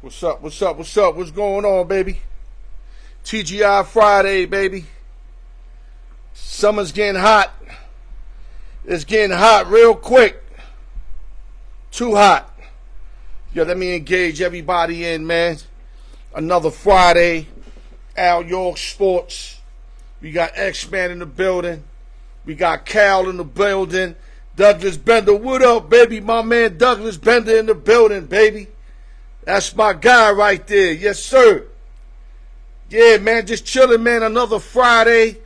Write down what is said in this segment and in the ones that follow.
What's up? What's up? What's up? What's going on, baby? TGI Friday, baby. Summer's getting hot. It's getting hot real quick. Too hot. Yo, let me engage everybody in, man. Another Friday. Al York Sports. We got X-Man in the building. We got Cal in the building. Douglas Bender, what up, baby? My man Douglas Bender in the building, baby. That's my guy right there. Yes, sir. Yeah, man, just chilling, man. Another Friday.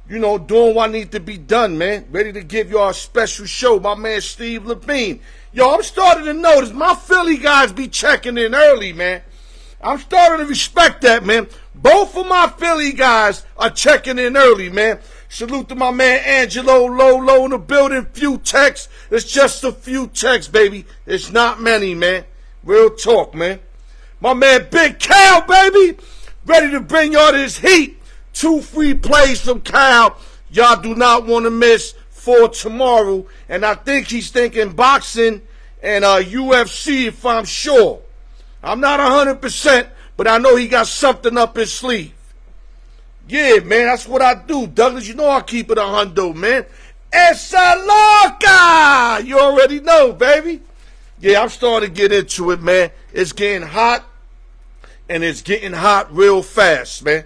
You know, doing what needs to be done, man. Ready to give y'all a special show. My man Steve Levine. Yo, I'm starting to notice my Philly guys be checking in early, man. I'm starting to respect that, man. Both of my Philly guys are checking in early, man. Salute to my man Angelo Lolo in the building. Few texts. It's just a few texts, baby. It's not many, man. Real talk, man. My man Big Cal, baby. Ready to bring y'all this heat. 2 free plays from Cal. Y'all do not want to miss for tomorrow. And I think he's thinking boxing and UFC, if I'm sure. I'm not 100%, but I know he got something up his sleeve. Yeah, man, that's what I do. Douglas, you know I keep it 100, man. Esa loca! You already know, baby. Yeah, I'm starting to get into it, man. It's getting hot, and it's getting hot real fast, man.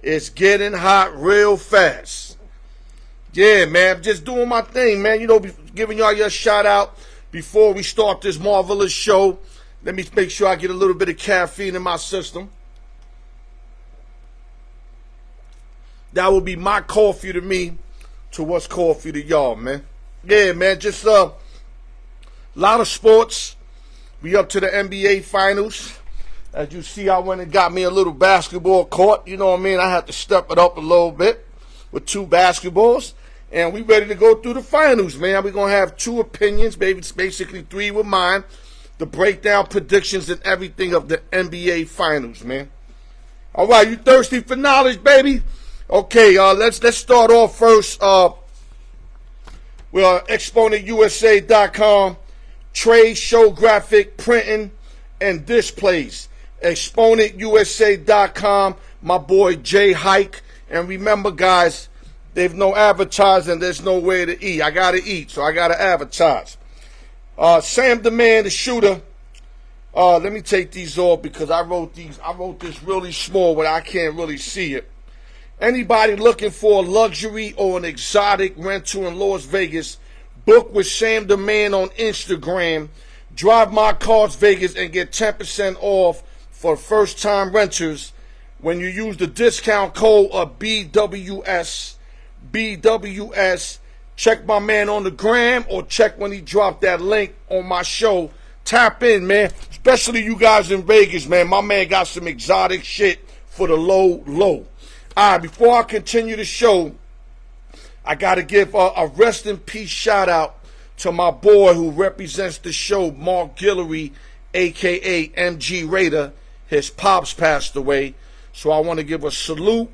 It's getting hot real fast. Yeah, man, I'm just doing my thing, man. You know, giving y'all your shout out before we start this marvelous show. Let me make sure I get a little bit of caffeine in my system. That will be my coffee to me to what's coffee to y'all, man. Yeah, man, just a lot of sports. We up to the NBA Finals. As you see, I went and got me a little basketball court. You know what I mean? I had to step it up a little bit with 2 basketballs. And we ready to go through the finals, man. We're going to have 2 opinions, maybe it's basically 3 with mine. The breakdown, predictions, and everything of the NBA Finals, man. All right, you thirsty for knowledge, baby? Okay, let's start off first. We're ExponentUSA.com. Trade, show, graphic, printing, and displays. ExponentUSA.com. My boy Jay Hike. And remember, guys, there's no advertising. There's no way to eat. I got to eat, so I got to advertise. Sam the Man, the shooter. Let me take these off because I wrote this really small where I can't really see it. Anybody looking for a luxury or an exotic rental in Las Vegas, book with Sam the Man on Instagram. Drive My Cars Vegas and get 10% off for first-time renters when you use the discount code of BWS. BWS. Check my man on the gram or check when he dropped that link on my show. Tap in, man. Especially you guys in Vegas, man. My man got some exotic shit for the low. All right, before I continue the show, I got to give a rest in peace shout out to my boy who represents the show, Mark Guillory, a.k.a. MG Raider. His pops passed away, so I want to give a salute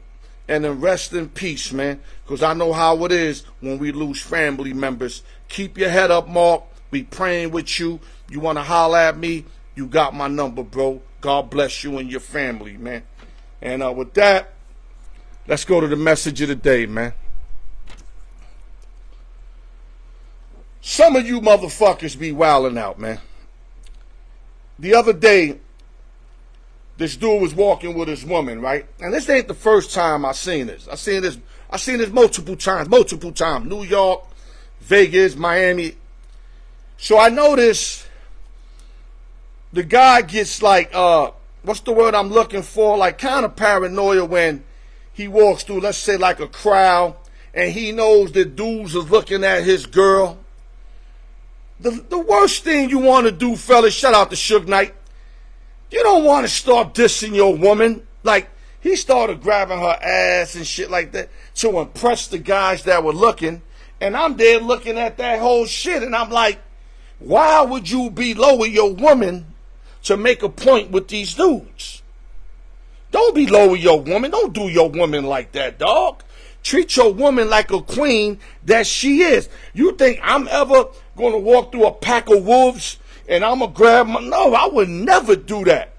and a rest in peace, man, because I know how it is when we lose family members. Keep your head up, Mark. We praying with you. You want to holler at me? You got my number, bro. God bless you and your family, man. And with that, let's go to the message of the day, man. Some of you motherfuckers be wilding out, man. The other day, this dude was walking with his woman, right? And this ain't the first time I seen this. I seen this multiple times. New York, Vegas, Miami. So I noticed the guy gets like, what's the word I'm looking for? Like kind of paranoia when he walks through, let's say like a crowd, and he knows that dudes are looking at his girl. The worst thing you want to do, fellas, shout out to Suge Knight, you don't want to start dissing your woman. Like, he started grabbing her ass and shit like that to impress the guys that were looking. And I'm there looking at that whole shit, and I'm like, why would you below your woman to make a point with these dudes? Don't below your woman. Don't do your woman like that, dog. Treat your woman like a queen that she is. You think I'm ever going to walk through a pack of wolves and I'm going to grab my... No, I would never do that.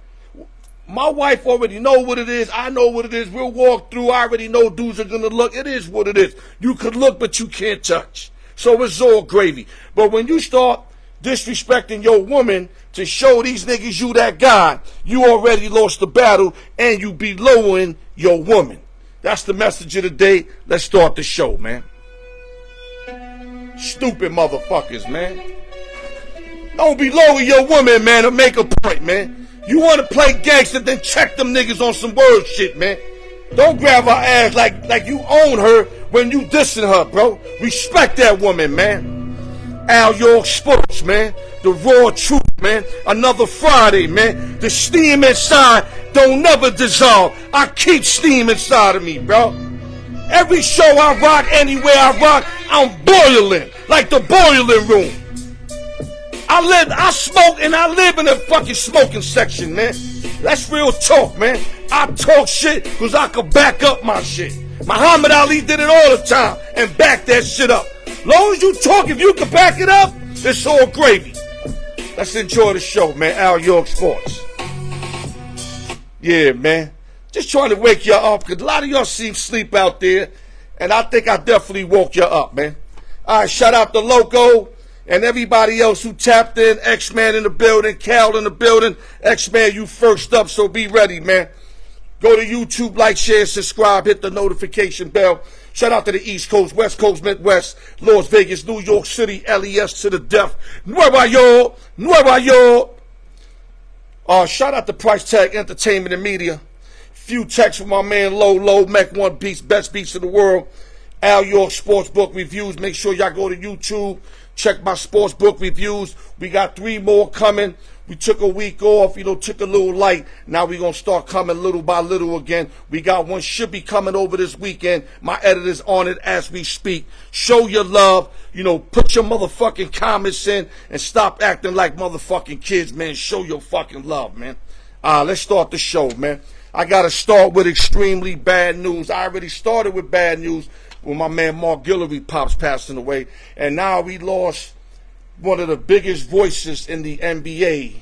My wife already know what it is. I know what it is. We'll walk through. I already know dudes are going to look. It is what it is. You could look, but you can't touch. So it's all gravy. But when you start disrespecting your woman to show these niggas you that guy, you already lost the battle and you be lowering your woman. That's the message of the day. Let's start the show, man. Stupid motherfuckers, man. Don't be lowering your woman, man, to make a point, man. You want to play gangster, then check them niggas on some word shit, man. Don't grab her ass like you own her when you dissing her, bro. Respect that woman, man. Al York Sports, man. The raw truth, man. Another Friday, man. The steam inside don't never dissolve. I keep steam inside of me, bro. Every show I rock, anywhere I rock, I'm boiling like the boiling room. I smoke and I live in the fucking smoking section, man. That's real talk, man. I talk shit because I can back up my shit. Muhammad Ali did it all the time and back that shit up. Long as you talk, if you can back it up, it's all gravy. Let's enjoy the show, man. Al York Sports. Yeah, man. Just trying to wake you up because a lot of y'all seem sleep out there, and I think I definitely woke you up, man. All right, shout out to Loco and everybody else who tapped in. X-Man in the building, Cal in the building. X-Man, you first up, so be ready, man. Go to YouTube, like, share, subscribe, hit the notification bell. Shout out to the East Coast, West Coast, Midwest, Las Vegas, New York City, LES to the death. Nueva York, Nueva York. Shout out to Price Tag Entertainment and Media. Few texts from my man Low, Mech One Beats, best beats in the world. Al York Sportsbook Reviews. Make sure y'all go to YouTube. Check my sportsbook reviews. We got 3 more coming. We took a week off, took a little light. Now we're going to start coming little by little again. We got one should be coming over this weekend. My editor's on it as we speak. Show your love. Put your motherfucking comments in and stop acting like motherfucking kids, man. Show your fucking love, man. Let's start the show, man. I got to start with extremely bad news. I already started with bad news when my man Mark Guillory Pops passing away. And now we lost one of the biggest voices in the NBA.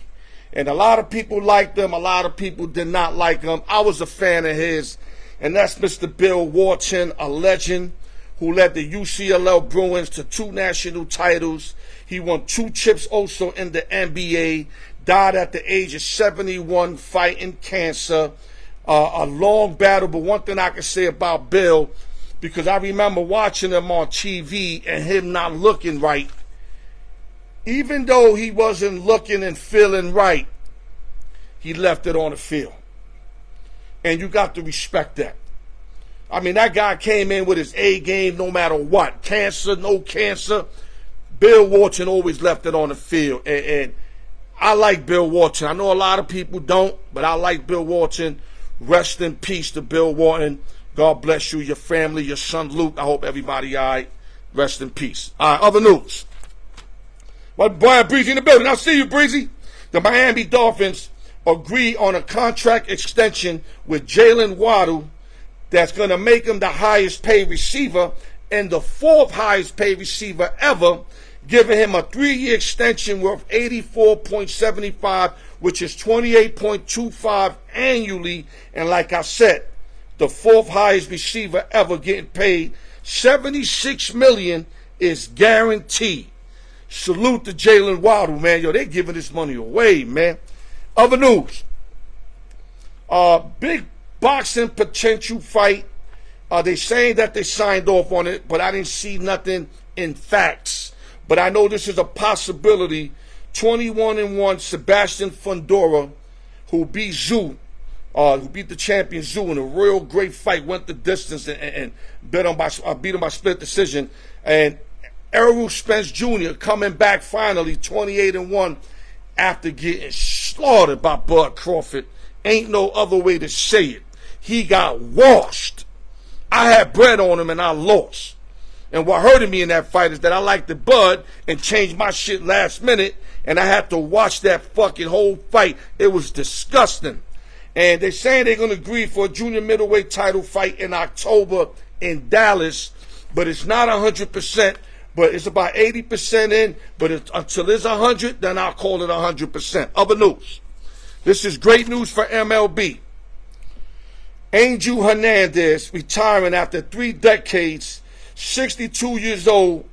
And a lot of people liked him. A lot of people did not like him. I was a fan of his. And that's Mr. Bill Walton, a legend who led the UCLA Bruins to 2 national titles. He won 2 chips also in the NBA. Died at the age of 71 fighting cancer. A long battle. But one thing I can say about Bill, because I remember watching him on TV and him not looking right. Even though he wasn't looking and feeling right, he left it on the field. And you got to respect that. I mean, that guy came in with his A game no matter what. Cancer, no cancer. Bill Walton always left it on the field. And I like Bill Walton. I know a lot of people don't, but I like Bill Walton. Rest in peace to Bill Walton. God bless you, your family, your son Luke. I hope everybody all right. Rest in peace. All right, other news. My boy Breezy in the building. I see you, Breezy. The Miami Dolphins agree on a contract extension with Jalen Waddle that's going to make him the highest paid receiver and the 4th highest paid receiver ever, giving him a 3-year extension worth $84.75, which is $28.25 annually. And like I said, the 4th highest receiver ever getting paid $76 million is guaranteed. Salute to Jalen Waddle, man. Yo, they giving this money away, man. Other news. Big boxing potential fight. They saying that they signed off on it, but I didn't see nothing in facts. But I know this is a possibility. 21-1 Sebastian Fundora, who beat Zhu, who beat the champion Zhu in a real great fight, went the distance and beat him by split decision. And Errol Spence Jr. coming back finally 28-1 after getting slaughtered by Bud Crawford. Ain't no other way to say it. He got washed. I had bread on him and I lost. And what hurted me in that fight is that I liked the Bud and changed my shit last minute, and I had to watch that fucking whole fight. It was disgusting. And they're saying they're going to agree for a junior middleweight title fight in October in Dallas, but it's not 100%. But it's about 80% in. But until it's 100, then I'll call it 100%. Other news. This is great news for MLB. Angel Hernandez retiring after 3 decades, 62 years old,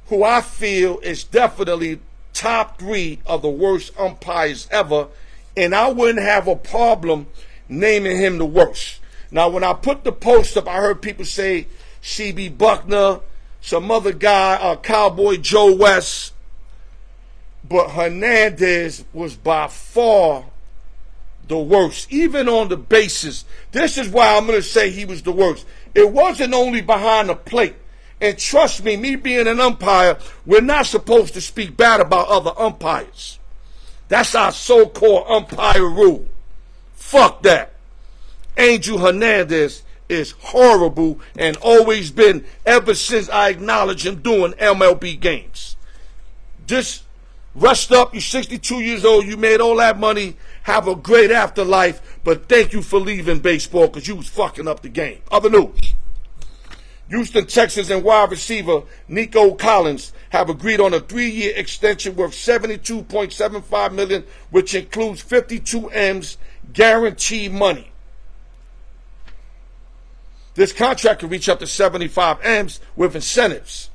who I feel is definitely top 3 of the worst umpires ever, and I wouldn't have a problem naming him the worst. Now, when I put the post up, I heard people say C.B. Buckner, some other guy, Cowboy Joe West, but Hernandez was by far the worst, even on the bases. This is why I'm going to say he was the worst. It wasn't only behind the plate. And trust me, me being an umpire, we're not supposed to speak bad about other umpires. That's our so-called umpire rule. Fuck that. Angel Hernandez is horrible and always been ever since I acknowledged him doing MLB games. Just rest up, you're 62 years old, you made all that money, have a great afterlife, but thank you for leaving baseball because you was fucking up the game. Other news. Houston Texans and wide receiver Nico Collins have agreed on a 3-year extension worth $72.75 million, which includes 52 M's guaranteed money. This contract can reach up to 75 M's with incentives.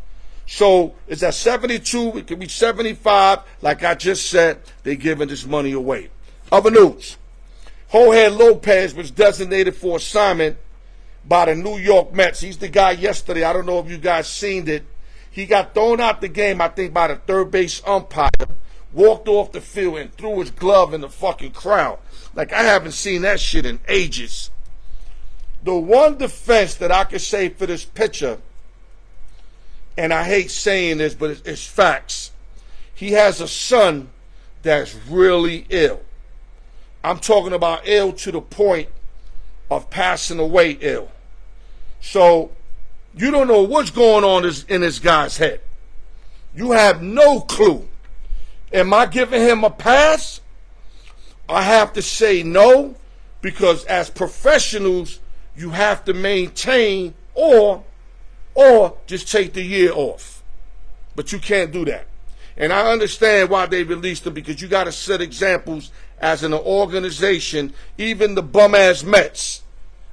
So it's at 72, it can reach 75. Like I just said, they're giving this money away. Other news. Jorge Lopez was designated for assignment by the New York Mets. He's the guy yesterday. I don't know if you guys seen it. He got thrown out the game, I think, by the third base umpire. Walked off the field and threw his glove in the fucking crowd. Like, I haven't seen that shit in ages. The one defense that I could say for this pitcher, and I hate saying this, but it's facts. He has a son that's really ill. I'm talking about ill to the point of passing away ill. So you don't know what's going on in this guy's head. You have no clue. Am I giving him a pass? I have to say no, because as professionals, you have to maintain or just take the year off. But you can't do that. And I understand why they released him, because you got to set examples as an organization. Even the bum-ass Mets,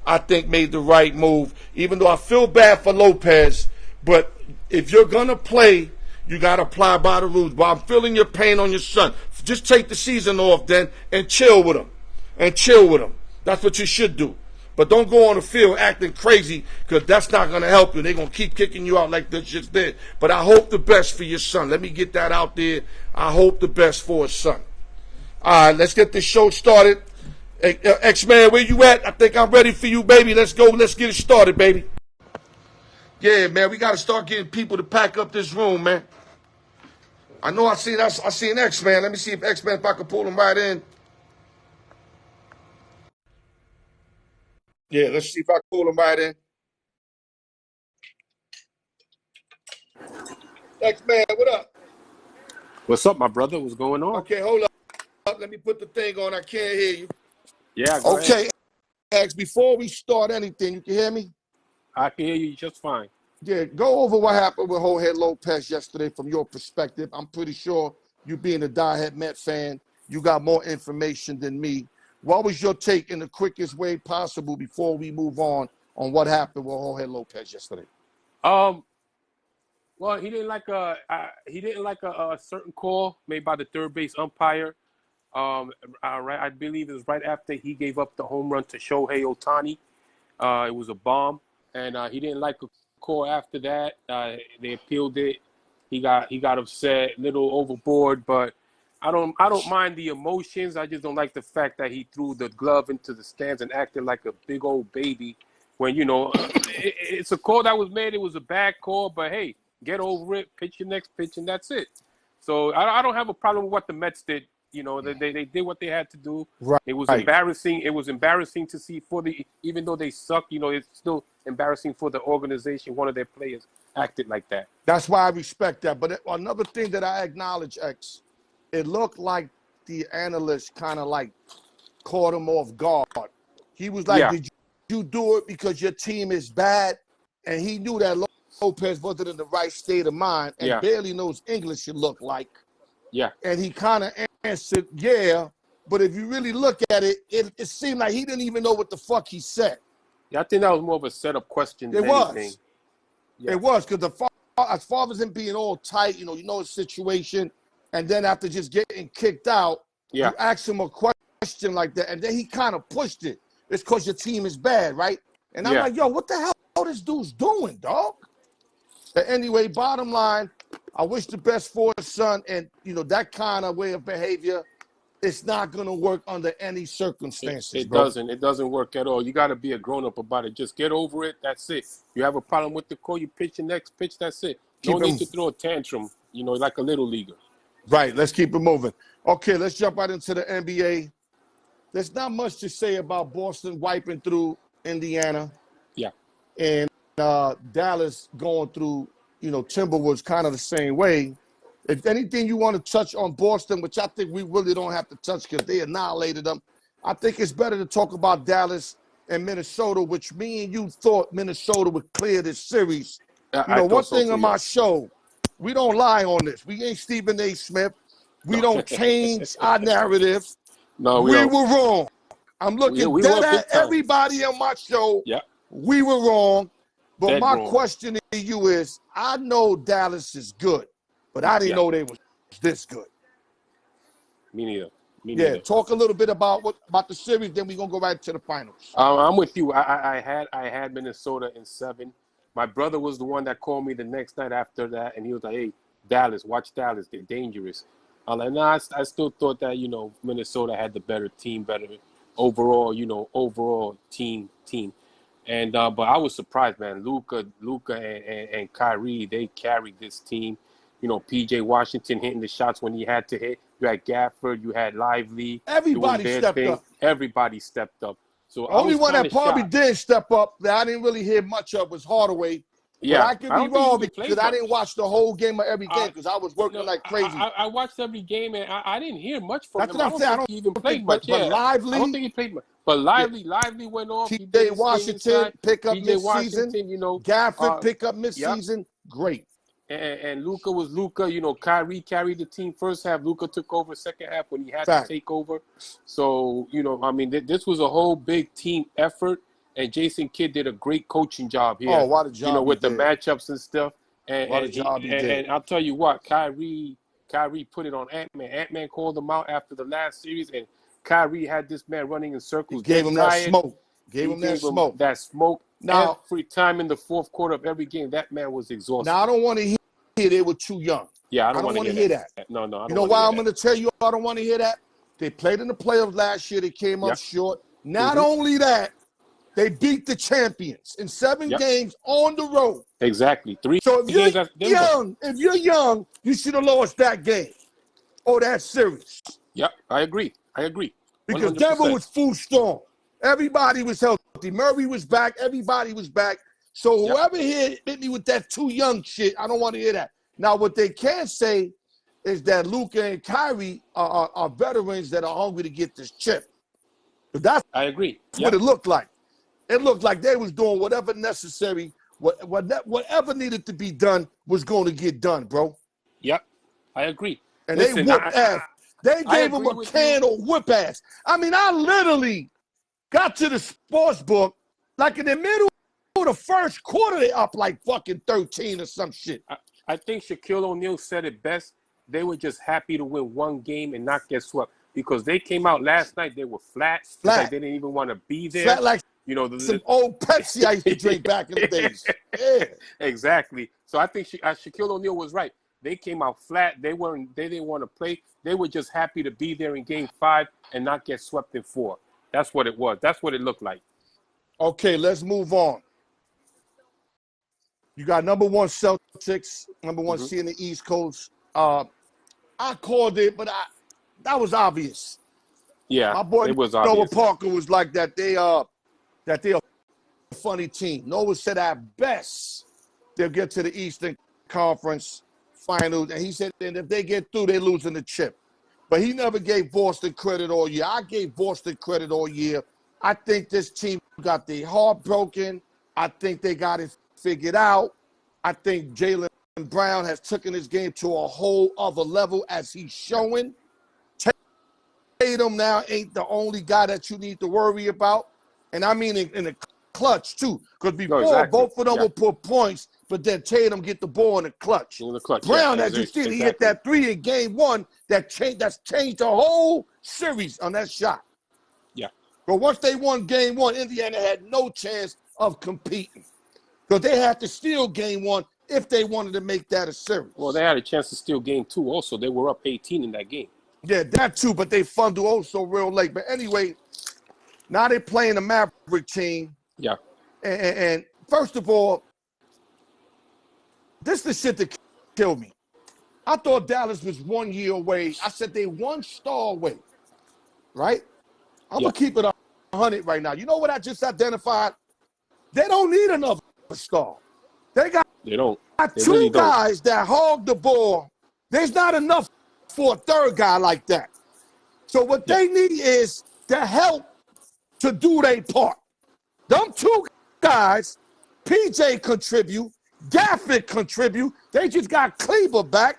I think, made the right move, even though I feel bad for Lopez. But if you're going to play, you got to apply by the rules. But I'm feeling your pain on your son. Just take the season off then and chill with him. That's what you should do. But don't go on the field acting crazy, because that's not going to help you. They're going to keep kicking you out like they just did. But I hope the best for your son. Let me get that out there. I hope the best for his son. All right, let's get this show started. Hey, X-Man, where you at? I think I'm ready for you, baby. Let's go. Let's get it started, baby. Yeah, man, we got to start getting people to pack up this room, man. I know I seen X-Man. Let me see if X-Man, if I can pull him right in. Yeah, let's see if I can pull him right in. X-Man, what up? What's up, my brother? What's going on? Okay, hold up. Let me put the thing on. I can't hear you. Yeah, go okay, ahead. X, before we start anything, you can hear me? I can hear you just fine. Yeah, go over what happened with Jorge Lopez yesterday from your perspective. I'm pretty sure you being a diehard Met fan, you got more information than me. What was your take in the quickest way possible before we move on what happened with Jorge Lopez yesterday? Well, he didn't like a certain call made by the third base umpire. I believe it was right after he gave up the home run to Shohei Ohtani. It was a bomb, and he didn't like a call after that. They appealed it. He got upset, a little overboard, but I don't mind the emotions. I just don't like the fact that he threw the glove into the stands and acted like a big old baby. When it's a call that was made. It was a bad call, but hey, get over it. Pitch your next pitch, and that's it. So I don't have a problem with what the Mets did. They did what they had to do. Right. It was embarrassing. It was embarrassing to see even though they suck. It's still embarrassing for the organization. One of their players acted like that. That's why I respect that. But another thing that I acknowledge, X, it looked like the analyst kind of like caught him off guard. He was like, Did you do it because your team is bad? And he knew that Lopez wasn't in the right state of mind and barely knows English, it looked like. Yeah. And he kind of answered, yeah, But if you really look at it, it seemed like he didn't even know what the fuck he said. Yeah, I think that was more of a setup question than anything. Yeah. It was, because as far as him being all tight, you know his situation, and then after just getting kicked out, you ask him a question like that, and then he kind of pushed it. It's because your team is bad, right? And I'm like, yo, what the hell this dude's doing, dog? But anyway, bottom line, I wish the best for his son, and that kind of way of behavior, it's not going to work under any circumstances. It doesn't. It doesn't work at all. You got to be a grown-up about it. Just get over it. That's it. You have a problem with the call, you pitch the next pitch. That's it. No need to throw a tantrum, like a little leaguer. Right. Let's keep it moving. Okay, let's jump right into the NBA. There's not much to say about Boston wiping through Indiana. Yeah. And Dallas going through, Timberwolves kind of the same way. If anything you want to touch on Boston, which I think we really don't have to touch because they annihilated them, I think it's better to talk about Dallas and Minnesota, which me and you thought Minnesota would clear this series. One thing on my show, we don't lie on this. We ain't Stephen A. Smith. We don't change our narrative. No, we were wrong. I'm looking dead at everybody on my show. Yeah. We were wrong. But Dead my wrong. question to you is, I know Dallas is good, but I didn't know they was this good. Me neither. Yeah, talk a little bit about the series, then we're gonna go right to the finals. I'm with you. I had Minnesota in 7. My brother was the one that called me the next night after that, and he was like, "Hey, Dallas, watch Dallas. They're dangerous." I'm like, nah, I still thought that Minnesota had the better team, better overall, overall team. And but I was surprised, man. Luka and Kyrie, they carried this team. PJ Washington hitting the shots when he had to hit. You had Gafford, you had Lively. Everybody stepped up. Everybody stepped up. So the only one that probably didn't step up that I didn't really hear much of was Hardaway. Yeah, but I could be wrong because I didn't watch the whole game of every game because I was working like crazy. I watched every game and I didn't hear much from him. That's what I'm saying. I don't think he even played much. But Lively, I don't think he played much. But Lively went off. TJ Washington pick up mid-season. Gafford pick up mid-season. Great. And Luka was Luka. Kyrie carried the team first half. Luka took over second half when he had to take over. So, this was a whole big team effort. And Jason Kidd did a great coaching job here. Oh, what a job with the matchups and stuff. What a job he did. And I'll tell you what, Kyrie put it on Ant-Man. Ant-Man called him out after the last series, and Kyrie had this man running in circles. He gave him that smoke. That smoke. Now, every time in the fourth quarter of every game, that man was exhausted. Now, I don't want to hear they were too young. Yeah, I don't want to hear that. No, I don't. You know why I'm going to tell you I don't want to hear that? They played in the playoffs last year. They came up short. Not only that, they beat the champions in 7 games on the road. Exactly. 3 So if games you're young, you should have lost that game or that series. Yep, I agree. 100%. Because Denver was full strong. Everybody was healthy. Murray was back. Everybody was back. So whoever hit me with that too young shit, I don't want to hear that. Now, what they can say is that Luka and Kyrie are veterans that are hungry to get this chip. But I agree. What it looked like. It looked like they was doing whatever necessary, whatever needed to be done was going to get done, bro. Yep, I agree. And they whooped ass. They gave him a can of whip ass. I mean, I literally got to the sports book, like in the middle of the first quarter, they up like fucking 13 or some shit. I think Shaquille O'Neal said it best. They were just happy to win one game and not get swept. Because they came out last night, they were flat. Like they didn't even want to be there. Flat like some old Pepsi I used to drink back in the days. Yeah. Exactly. So I think Shaquille O'Neal was right. They came out flat. They didn't want to play. They were just happy to be there in Game 5 and not get swept in 4. That's what it was. That's what it looked like. Okay, let's move on. You got number 1 Celtics, number 1 seed in the East Coast. I called it, but that was obvious. Yeah, my boy it was Noah obvious. Parker was like that. They are a funny team. Noah said at best they'll get to the Eastern Conference Finals, and he said that if they get through, they're losing the chip. But he never gave Boston credit all year. I gave Boston credit all year. I think this team got their heart broken. I think they got it figured out. I think Jaylen Brown has taken his game to a whole other level as he's showing. Tatum now ain't the only guy that you need to worry about. And I mean in the clutch, too. Because before, both of them will put points, but then Tatum get the ball in the clutch. In the clutch, Brown, as you see, he hit that 3 in game 1 that's changed the whole series on that shot. Yeah. But once they won game 1, Indiana had no chance of competing. Because they had to steal game 1 if they wanted to make that a series. Well, they had a chance to steal game 2 also. They were up 18 in that game. Yeah, that too, but they fumbled also real late. But anyway, now they're playing the Maverick team. Yeah. And first of all, this is the shit that killed me. I thought Dallas was 1 year away. I said they 1 star away, right? I'm going to keep it 100 right now. You know what I just identified? They don't need another star. They don't. They 2 really guys that hog the ball. There's not enough for a third guy like that. So what they need is the help to do their part. Them 2 guys, PJ contribute, Gafford contribute. They just got Kleber back.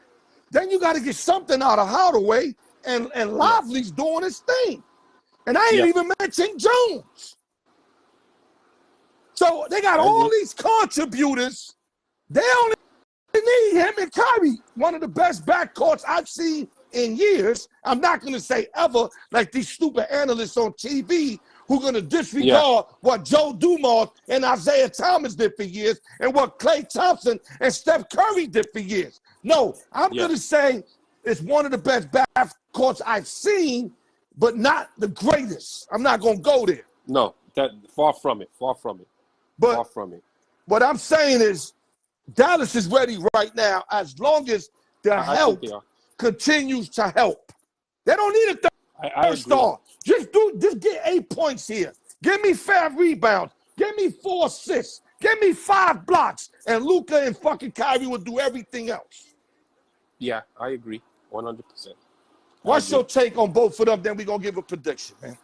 Then you got to get something out of Hardaway, and Lively's doing his thing. And I ain't even mentioned Jones. So they got all these contributors. They only need him and Kyrie, one of the best backcourts I've seen in years. I'm not going to say ever, like these stupid analysts on TV who are going to disregard what Joe Dumars and Isaiah Thomas did for years and what Klay Thompson and Steph Curry did for years. No, I'm going to say it's one of the best backcourts I've seen, but not the greatest. I'm not going to go there. No, that far from it. Far from it. But far from it. What I'm saying is Dallas is ready right now as long as the help continues to help. They don't need a third star. Just get 8 points here. Give me 5 rebounds. Give me 4 assists. Give me 5 blocks. And Luka and fucking Kyrie will do everything else. Yeah, I agree. 100%. What's your take on both of them? Then we're going to give a prediction, man.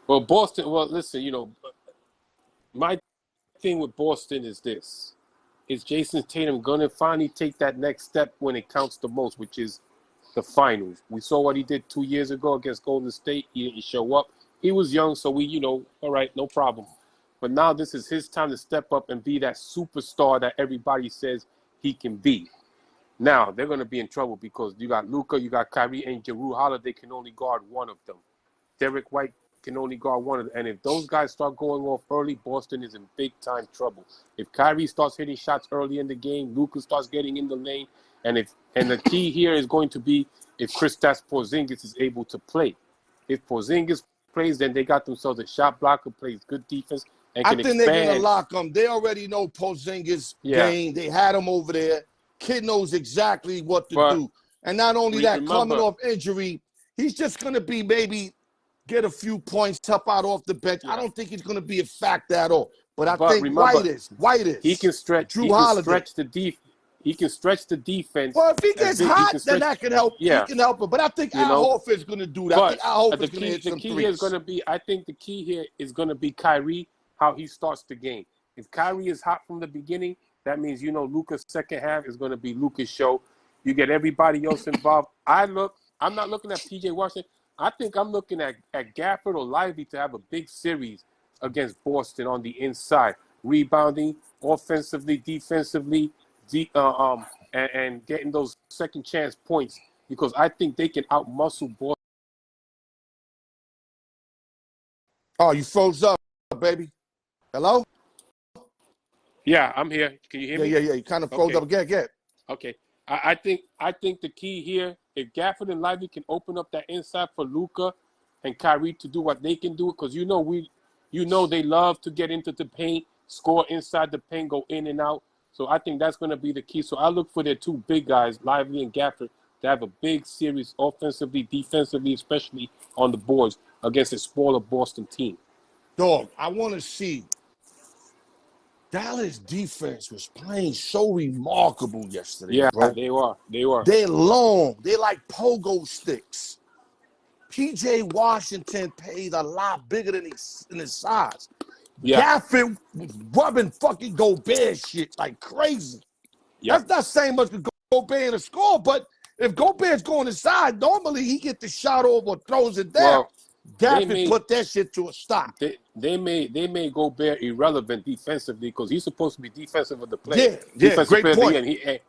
Well, Boston, listen, my thing with Boston is this. Is Jason Tatum going to finally take that next step when it counts the most, which is the finals? We saw what he did 2 years ago against Golden State. He didn't show up. He was young, so all right, no problem. But now this is his time to step up and be that superstar that everybody says he can be. Now, they're going to be in trouble because you got Luka, you got Kyrie, and Jrue Holiday can only guard one of them. Derek White can only guard one of them. And if those guys start going off early, Boston is in big-time trouble. If Kyrie starts hitting shots early in the game, Luka starts getting in the lane, and the key here is going to be if Kristaps Porzingis is able to play. If Porzingis plays, then they got themselves a shot blocker, plays good defense, and can expand. I think they're going to lock him. They already know Porzingis' game. They had him over there. Kid knows exactly what to do. And not only that, coming off injury, he's just going to be maybe get a few points, help out off the bench. I don't think he's going to be a factor at all. But I think White is. He can stretch. He can stretch the defense. Well, if he gets hot, then that can help. Yeah. He can help him. But I think Al Horford's going to do that. I think Al Horford's going to hit some threes. I think the key here is going to be Kyrie, how he starts the game. If Kyrie is hot from the beginning, that means, Luka's second half is going to be Luka's show. You get everybody else involved. I'm not looking at P.J. Washington. I think I'm looking at Gafford or Lively to have a big series against Boston on the inside, rebounding, offensively, defensively, and getting those second chance points because I think they can outmuscle Boston. Oh, you froze up, baby. Hello? Yeah, I'm here. Can you hear me? Yeah. You kind of froze up again. Okay. I think the key here, if Gafford and Lively can open up that inside for Luka and Kyrie to do what they can do, because they love to get into the paint, score inside the paint, go in and out. So I think that's going to be the key. So I look for their 2 big guys, Lively and Gafford, to have a big series offensively, defensively, especially on the boards against a smaller Boston team. Dog, I want to see. Dallas defense was playing so remarkable yesterday, bro. They were. They're long. They're like pogo sticks. P.J. Washington paid a lot bigger than his size. Yeah. Gafford was rubbing fucking Gobert shit like crazy. Yeah. That's not saying much to Gobert in a score, but If Gobert's going inside, normally he get the shot over or throws it down. Well, Gafford put that shit to a stop. They made Gobert irrelevant defensively because he's supposed to be defensive of the play. Yeah, great point.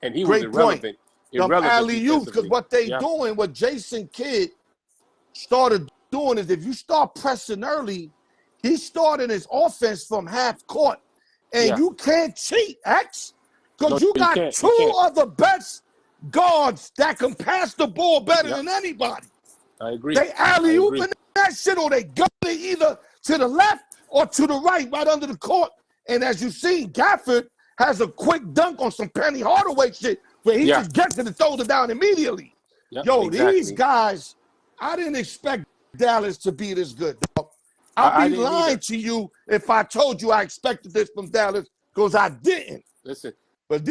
And he was irrelevant. Alley-oops, because what they doing, what Jason Kidd started doing is if you start pressing early, he started his offense from half court. And you can't cheat, X, because you got two of the best guards that can pass the ball better than anybody. I agree. They alley-oop in that shit, or they gun it either to the left or to the right under the court. And as you see, Gafford has a quick dunk on some Penny Hardaway shit where he just gets it and throws it down immediately. These guys, I didn't expect Dallas to be this good, dog. I'd be lying to you if I told you I expected this from Dallas, because I didn't. Listen, but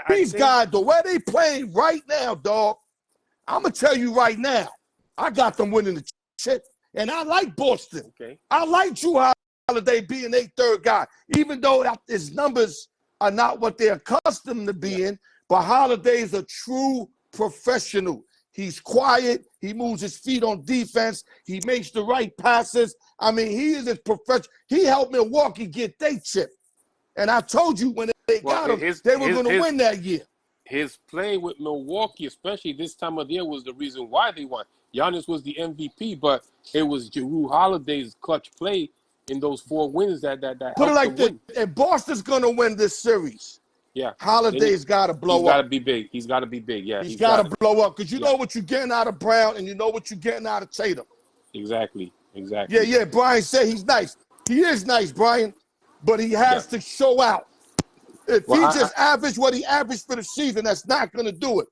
these guys, the way they playing right now, dog, I'm going to tell you right now, I got them winning the shit. And I like Boston. Okay. I like Drew Holiday being their third guy, even though his numbers are not what they're accustomed to being. But Holiday's a true professional. He's quiet. He moves his feet on defense. He makes the right passes. I mean, he is a professional. He helped Milwaukee get their chip. And I told you when they got him, they were going to win that year. His play with Milwaukee, especially this time of the year, was the reason why they won. Giannis was the MVP, but it was Jrue Holiday's clutch play in those 4 wins that put it like this. If Boston's going to win this series, Holiday's got to blow up. He's got to be big. He's got to be big. Yeah, he's got to blow up because you know what you're getting out of Brown and you know what you're getting out of Tatum. Exactly. Yeah. Brian said he's nice. He is nice, Brian, but he has to show out. If he just averaged what he averaged for the season, that's not going to do it.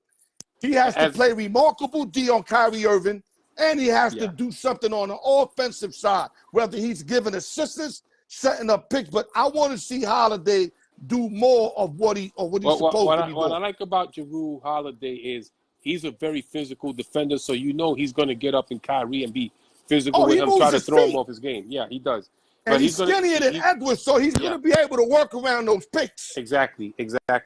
He has to play remarkable D on Kyrie Irving, and he has to do something on the offensive side, whether he's giving assistance, setting up picks. But I want to see Holiday do more of what he's supposed to be doing. What I like about Jrue Holiday is he's a very physical defender, so you know he's going to get up in Kyrie and be physical with him, try to throw him off his game. Yeah, he does. And he's skinnier than Edwards, so he's going to be able to work around those picks. Exactly.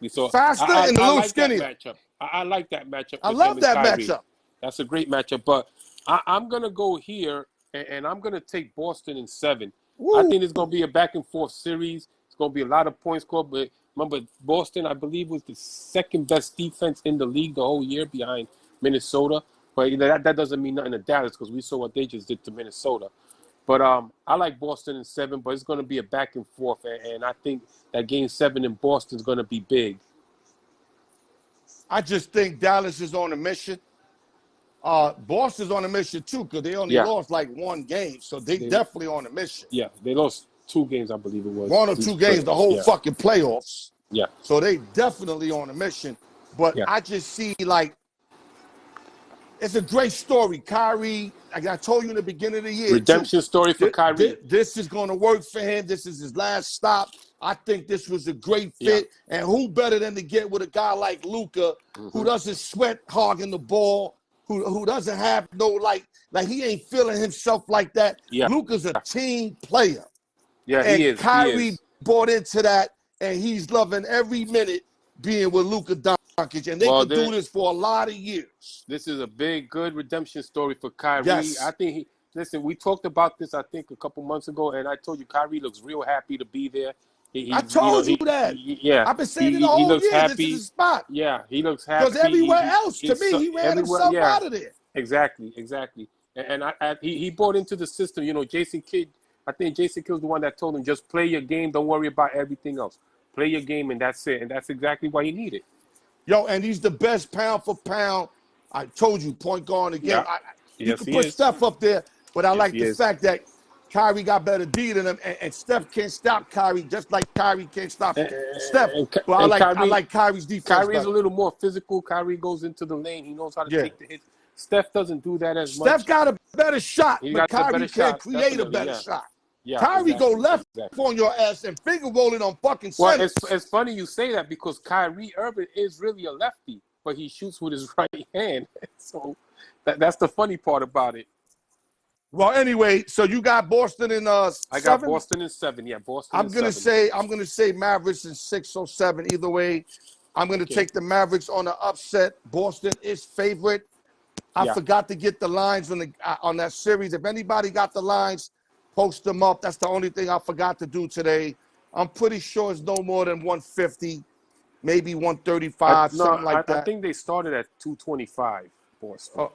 So faster and a little skinnier. I like that matchup. I love that matchup. That's a great matchup. But I'm going to go here, and I'm going to take Boston in 7. Ooh. I think it's going to be a back-and-forth series. It's going to be a lot of points scored. But remember, Boston, I believe, was the second-best defense in the league the whole year behind Minnesota. But that doesn't mean nothing to Dallas because we saw what they just did to Minnesota. But I like Boston in 7, but it's going to be a back and forth. And I think that Game 7 in Boston is going to be big. I just think Dallas is on a mission. Boston's on a mission, too, because they only lost like 1 game. So they definitely on a mission. Yeah, they lost 2 games, I believe it was. 1 or 2 games, the whole fucking playoffs. Yeah. So they definitely on a mission. But I just see, like, it's a great story. Kyrie, like I told you in the beginning of the year. Redemption story for Kyrie. This is going to work for him. This is his last stop. I think this was a great fit. Yeah. And who better than to get with a guy like Luka, who doesn't sweat hogging the ball, who doesn't have no, like he ain't feeling himself like that. Yeah. Luka's a team player. Yeah, and he is. Kyrie bought into that, and he's loving every minute being with Luka Doncic, and they could do this for a lot of years. This is a big, good redemption story for Kyrie. Yes. I think listen, we talked about this, I think, a couple months ago, and I told you Kyrie looks real happy to be there. I told you that. I've been saying it the whole year. Happy. This is his spot. Yeah, he looks happy. Because everywhere else, to me, he ran himself out of there. Exactly. And he bought into the system. You know, Jason Kidd, I think Jason Kidd's the one that told him, just play your game. Don't worry about everything else. Play your game, and that's it. And that's exactly why you need it. Yo, and he's the best pound for pound. I told you, point guard again. Yeah. You can put Steph up there, but I like the fact that Kyrie got better D than him, and Steph can't stop Kyrie, just like Kyrie can't stop Steph. But I like Kyrie's defense. Kyrie's a little more physical. Kyrie goes into the lane. He knows how to take the hits. Steph doesn't do that as much. Steph got a better shot, but Kyrie can't create a better shot. Yeah, Kyrie go left on your ass and finger roll it on fucking center. Well, it's funny you say that because Kyrie Irving is really a lefty, but he shoots with his right hand. So that's the funny part about it. Well, anyway, so you got Boston in 7? I got Boston in 7. Yeah, Boston. I'm gonna say Mavericks in 6 or 7. Either way, I'm going to take the Mavericks on the upset. Boston is favorite. I forgot to get the lines on that series. If anybody got the lines, post them up. That's the only thing I forgot to do today. I'm pretty sure it's no more than 150, maybe 135, something like that. I think they started at 225, Boston.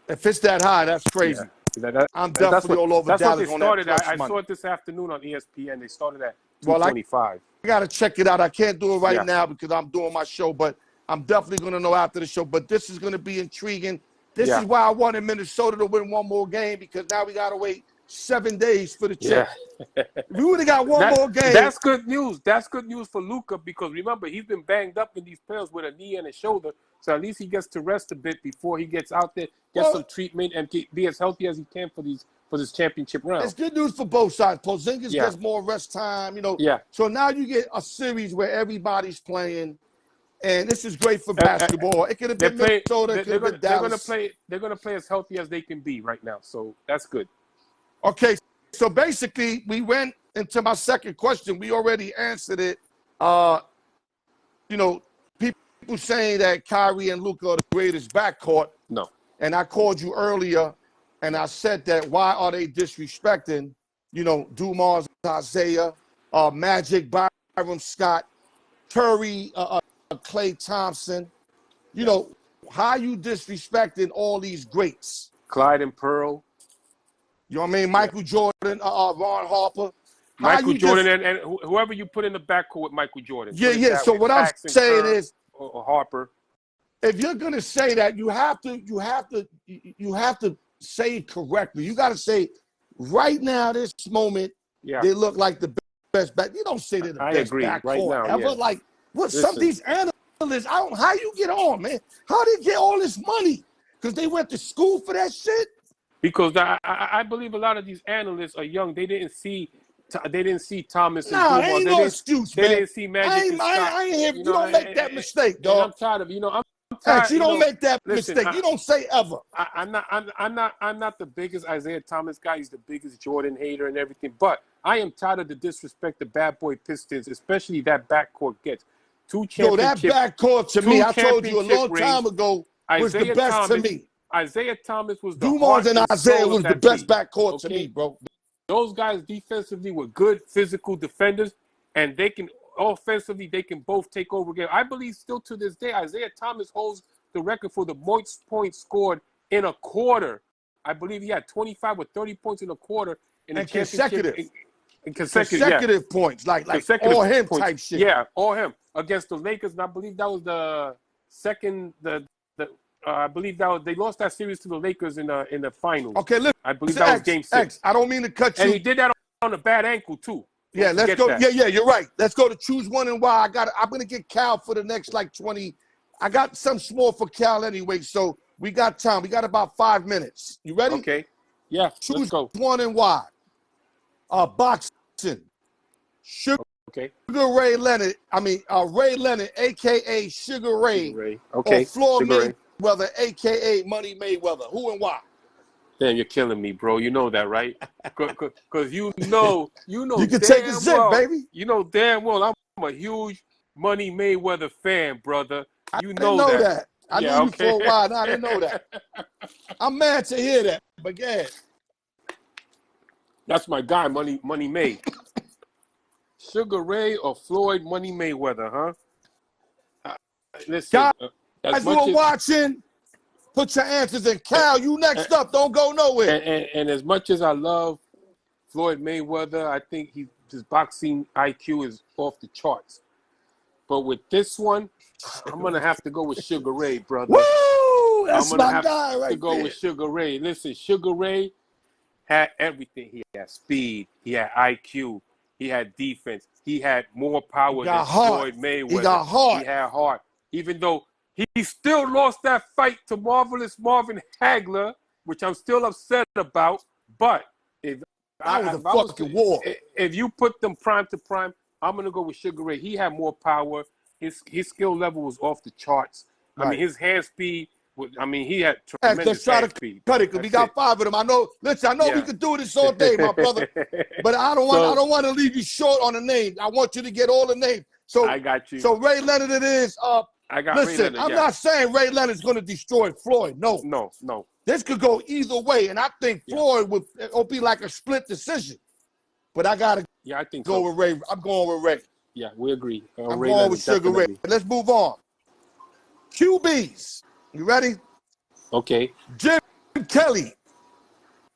If it's that high, that's crazy. Yeah. I'm definitely all over Dallas on that plus I money. saw it this afternoon on ESPN. They started at 225. I got to check it out. I can't do it right now because I'm doing my show, but I'm definitely going to know after the show. But this is going to be intriguing. This is why I wanted Minnesota to win one more game, because now we got to wait 7 days for the chip. If we would have got one more game. That's good news. That's good news for Luka, because remember, he's been banged up in these playoffs with a knee and a shoulder. So at least he gets to rest a bit before he gets out there, get some treatment, and be as healthy as he can for this championship round. It's good news for both sides. Porzingis gets more rest time, So now you get a series where everybody's playing, and this is great for basketball. It could have been Minnesota, it could have been Dallas. They're gonna play as healthy as they can be right now, so that's good. Okay, so basically we went into my second question. We already answered it. People saying that Kyrie and Luka are the greatest backcourt. No. And I called you earlier, and I said that why are they disrespecting, Dumars, Isaiah, Magic, Byron Scott, Curry, Klay Thompson. How you disrespecting all these greats? Clyde and Pearl. You know what I mean? Michael Jordan, Ron Harper. Michael Jordan and whoever you put in the backcourt with Michael Jordan. Yeah. So what I'm saying is, or Harper. If you're gonna say that, you have to say it correctly. You got to say, right now, this moment, they look like the best back. You don't say they're the best backcourt right now, ever. Like what? Some of these analysts, how you get on, man? How they get all this money? Because they went to school for that shit. Because I believe a lot of these analysts are young. They didn't see Thomas and Nah, Dumars. Ain't no excuse, man. They didn't see Magic and Scott. I ain't here. You don't make that mistake, dog. I'm tired of I'm tired. You don't make that mistake. You don't say ever. I'm not the biggest Isaiah Thomas guy. He's the biggest Jordan hater and everything. But I am tired of the disrespect the bad boy Pistons, especially that backcourt gets. That backcourt to me, I told you a long time ago, was the best to me. Isaiah Thomas was the Dumars and Isaiah was the best backcourt to me, bro. Those guys defensively were good physical defenders, and they can offensively they can both take over game. I believe still to this day, Isaiah Thomas holds the record for the most points scored in a quarter. I believe he had 25 or 30 points in a quarter in the consecutive. Consecutive points, like all him points. Type shit. Yeah, all him against the Lakers, and I believe that was the second. I believe they lost that series to the Lakers in the finals. Okay, listen. I believe that was Game 6. I don't mean to cut you. And he did that on a bad ankle too. Yeah, let's go. Yeah, you're right. Let's go to choose one and why. I'm gonna get Cal for the next 20. I got some small for Cal anyway, so we got time. We got about 5 minutes. You ready? Okay. Yeah. Choose one and why. Boxing. Sugar Ray Leonard. Ray Leonard, aka Sugar Ray. Okay. Or Floyd Mayweather, aka Money Mayweather. Who and why? Damn, you're killing me, bro. You know that, right? Because you know. You can take a zip, baby. You know damn well I'm a huge Money Mayweather fan, brother. You know that. I knew you for a while. No, I didn't know that. I'm mad to hear that, but yeah. That's my guy, Money May. Sugar Ray or Floyd Money Mayweather, huh? Listen, guys who are watching, put your answers in. Cal, you next up. Don't go nowhere. And as much as I love Floyd Mayweather, I think his boxing IQ is off the charts. But with this one, I'm going to have to go with Sugar Ray, brother. Woo! That's my guy right there. I'm going to have to go with Sugar Ray. Listen, Sugar Ray had everything. He had speed. He had IQ. He had defense. He had more power than Floyd Mayweather. He got heart. He had heart. Even though he still lost that fight to Marvelous Marvin Hagler, which I'm still upset about. But if war. If you put them prime to prime, I'm going to go with Sugar Ray. He had more power. His skill level was off the charts. Right. I mean, his hand speed, he had tremendous hand speed. Cut it, because we got 5 of them. I know we could do this all day, my brother. But I don't want to leave you short on the name. I want you to get all the names. So I got you. So Ray Leonard it is. I got Ray Listen, Leonard, I'm not saying Ray Leonard's going to destroy Floyd. No. No. This could go either way, and I think Floyd will be like a split decision. But I got to I think go with Ray. I'm going with Ray. Yeah, we agree. I'm Ray going Leonard, with Sugar Ray. Let's move on. QBs. You ready? Okay. Jim Kelly,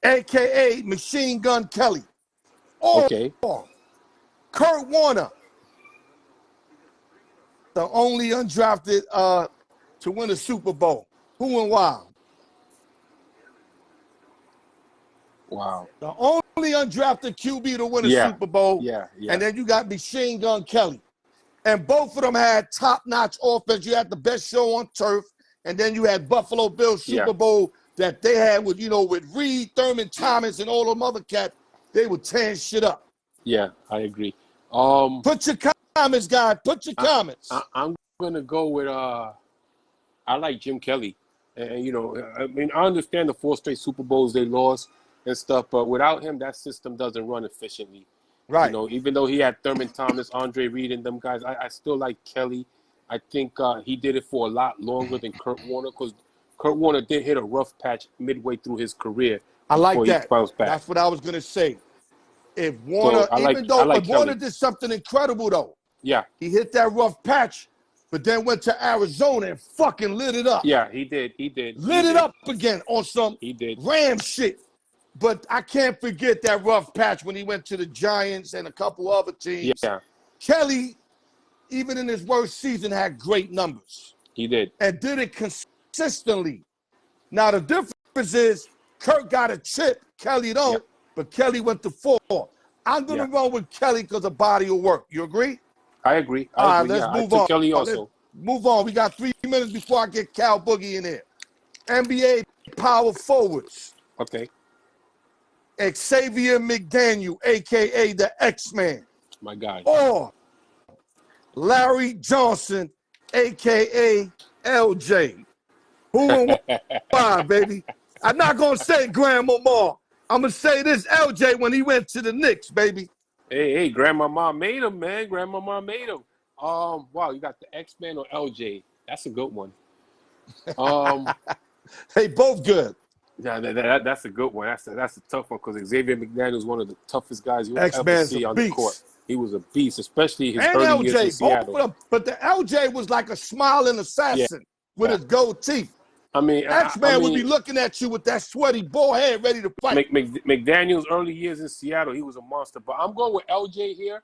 a.k.a. Machine Gun Kelly. Or Kurt Warner, the only undrafted to win a Super Bowl. Who and why? Wow. The only undrafted QB to win a Super Bowl. Yeah. And then you got Machine Gun Kelly. And both of them had top-notch offense. You had the best show on turf. And then you had Buffalo Bills Super Bowl that they had with, with Reed, Thurman Thomas, and all them other cats. They were tearing shit up. Yeah, I agree. Put your comments, guys. Put your comments. I'm going to go with, I like Jim Kelly. And, I mean, I understand the 4 straight Super Bowls they lost and stuff, but without him, that system doesn't run efficiently. Right. Even though he had Thurman Thomas, Andre Reed, and them guys, I still like Kelly. I think he did it for a lot longer than Kurt Warner, because Kurt Warner did hit a rough patch midway through his career. I like that. He bounced back. That's what I was going to say. If Warner, Warner did something incredible, though. Yeah. He hit that rough patch, but then went to Arizona and fucking lit it up. Yeah, he did. Lit it up again on some Ram shit. But I can't forget that rough patch when he went to the Giants and a couple other teams. Yeah. Kelly, even in his worst season, had great numbers. He did. And did it consistently. Now, the difference is Kurt got a chip. Kelly don't, but Kelly went to 4. I'm going to run with Kelly because of body of work. You agree? I agree. All right, let's move on. Kelly also. Let's move on. We got 3 minutes before I get Cal Boogie in here. NBA power forwards. Okay. Xavier McDaniel, a.k.a. the X-Man. My guy. Or Larry Johnson, a.k.a. LJ. Who and why, baby? I'm not going to say Grandmama. I'm going to say this LJ when he went to the Knicks, baby. Hey, Grandmama made him, man. Grandmama made him. Wow, you got the X-Man or LJ. That's a good one. They both good. Yeah, that's a good one. That's a tough one because Xavier McDaniel is one of the toughest guys you X-Man's ever see on the court. He was a beast, especially his and early LJ, years in Seattle. Both of them, but the LJ was like a smiling assassin with his gold teeth. I mean, X-Man would be looking at you with that sweaty bald head ready to fight. McDaniel's early years in Seattle, he was a monster. But I'm going with LJ here.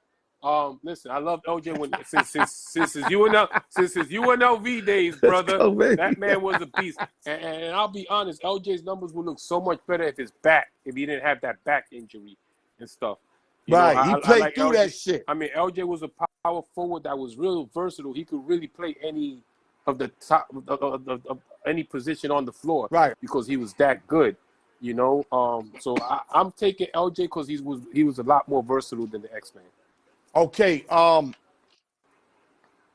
Listen, I love LJ since his UNLV days, brother. That man was a beast. And I'll be honest, LJ's numbers would look so much better if he didn't have that back injury and stuff. He played through that shit. I mean, LJ was a power forward that was real versatile. He could really play any of the top of any position on the floor, right? Because he was that good, So I'm taking LJ because he was a lot more versatile than the X-Man. Okay. What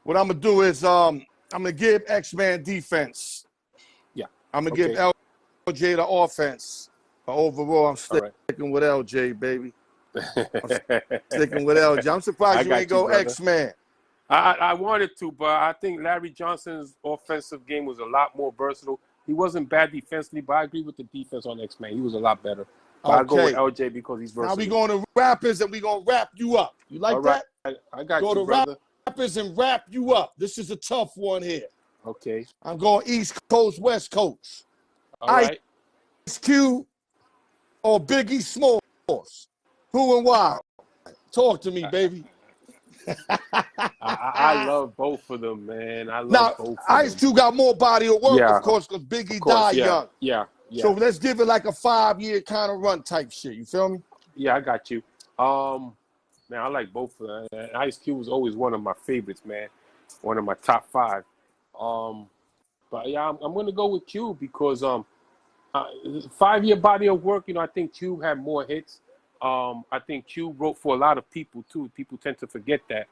I'm gonna do is I'm gonna give X-Man defense. Yeah. I'm gonna give LJ the offense. But overall, I'm sticking with LJ, baby. I'm sticking with LJ. I'm surprised you ain't go X-Man. I wanted to, but I think Larry Johnson's offensive game was a lot more versatile. He wasn't bad defensively, but I agree with the defense on X-Man. He was a lot better. But I go with LJ because he's versatile. Now we going to rappers and we going to wrap you up. You like that? I got you, brother. Rappers and wrap you up. This is a tough one here. Okay. I'm going East Coast, West Coast. All right. Ice Cube or Biggie Smalls? Who and why? Talk to me, baby. I love both of them, man. I love both of them. Ice Cube got more body of work, of course, because Biggie died young. Yeah. So let's give it like a 5-year kind of run type shit. You feel me? Yeah, I got you. Man, I like both of them. Ice Cube was always one of my favorites, man. One of my top 5. But yeah, I'm gonna go with Cube because 5-year body of work. I think Cube had more hits. I think Cube wrote for a lot of people too. People tend to forget that.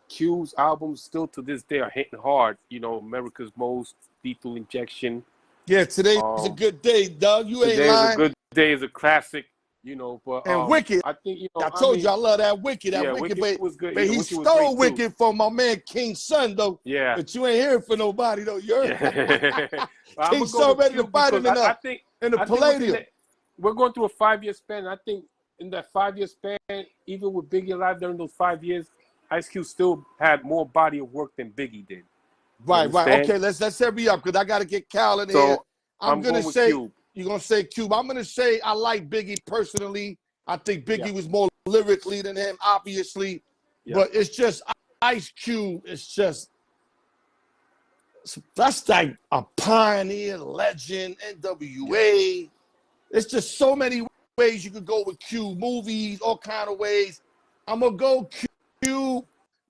Cube's albums still to this day are hitting hard. America's Most, Lethal Injection. Yeah, today's a good day, Doug. You ain't lying. Today's a good day. Is a classic. You know, but And Wicked. I think, I told you I love that Wicked. That Wicked was good. But he Wicked stole Wicked from my man King Son, though. Yeah. But you ain't hearing for nobody, though. You heard? Yeah. King Son ready to fight him in the Palladium. We're going through a 5-year span. I think in that 5-year span, even with Biggie alive during those 5 years, Ice Cube still had more body of work than Biggie did. Right. Okay, let's hurry up because I got to get Cal in here. I'm gonna say Cube. You're gonna say Cube. I'm gonna say I like Biggie personally. I think Biggie was more lyrically than him, obviously. Yeah. But it's just Ice Cube. It's just that's like a pioneer, legend, NWA. Yeah. It's just so many ways you could go with Cube. Movies, all kind of ways. I'm gonna go Cube,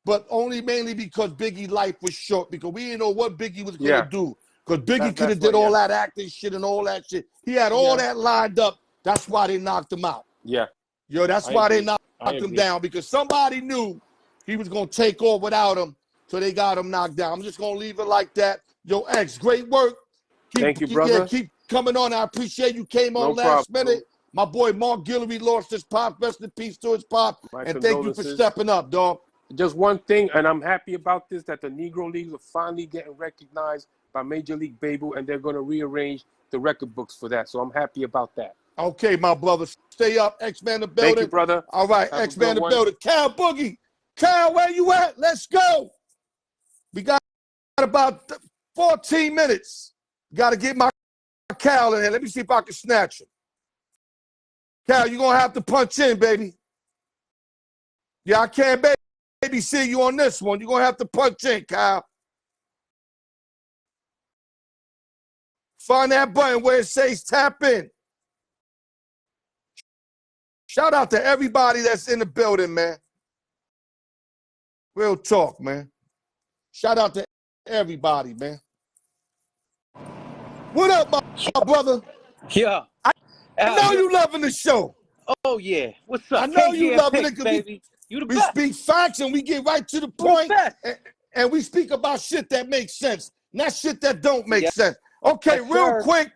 but mainly because Biggie's life was short. Because we didn't know what Biggie was gonna do. Because Biggie could have did all that acting shit and all that shit. He had all that lined up. That's why they knocked him out. Yeah. Yo, that's why they knocked him down. Because somebody knew he was going to take off without him. So they got him knocked down. I'm just going to leave it like that. Yo, X, great work. Thank you, brother. Yeah, keep coming on. I appreciate you came on last minute. My boy Mark Guillory lost his pop. Rest in peace to his pop. And thank you for stepping up, dog. Just one thing, and I'm happy about this, that the Negro Leagues are finally getting recognized by Major League Baseball, and they're going to rearrange the record books for that. So I'm happy about that. Okay, my brother. Stay up. X-Man the building. Thank you, brother. All right, X-Man the building. Cal Boogie. Cal, where you at? Let's go. We got about 14 minutes. Got to get my Cal in here. Let me see if I can snatch him. Cal, you're going to have to punch in, baby. Yeah, I can't babysit you on this one. You're going to have to punch in, Cal. Find that button where it says tap in. Shout out to everybody that's in the building, man. Real talk, man. Shout out to everybody, man. What up, my brother? Yeah. I know you loving the show. Oh, yeah. What's up? I know you loving it because we speak facts and we get right to the point. And we speak about shit that makes sense, not shit that don't make sense. Okay, real quick,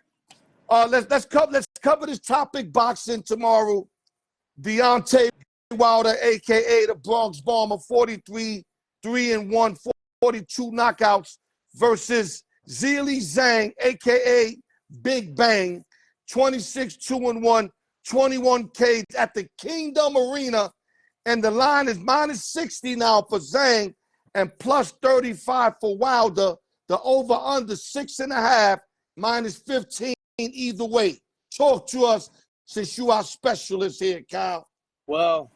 let's cover this topic. Boxing tomorrow. Deontay Wilder, a.k.a. the Bronx Bomber, 43, 3-1, 42 knockouts versus Zhang Zhang, a.k.a. Big Bang, 26, 2-1, 21 Ks at the Kingdom Arena. And the line is -60 now for Zhang and +35 for Wilder. The over-under 6.5, -15 either way. Talk to us since you are specialist here, Kyle. Well,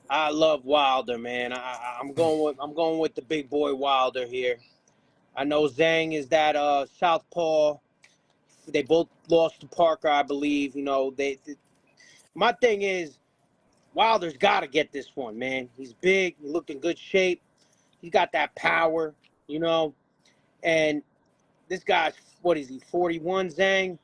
I love Wilder, man. I'm going with the big boy Wilder here. I know Zhang is that southpaw. They both lost to Parker, I believe. You know, my thing is Wilder's got to get this one, man. He's big. He looked in good shape. He's got that power, you know. And this guy's, what is he, 41, Zhang?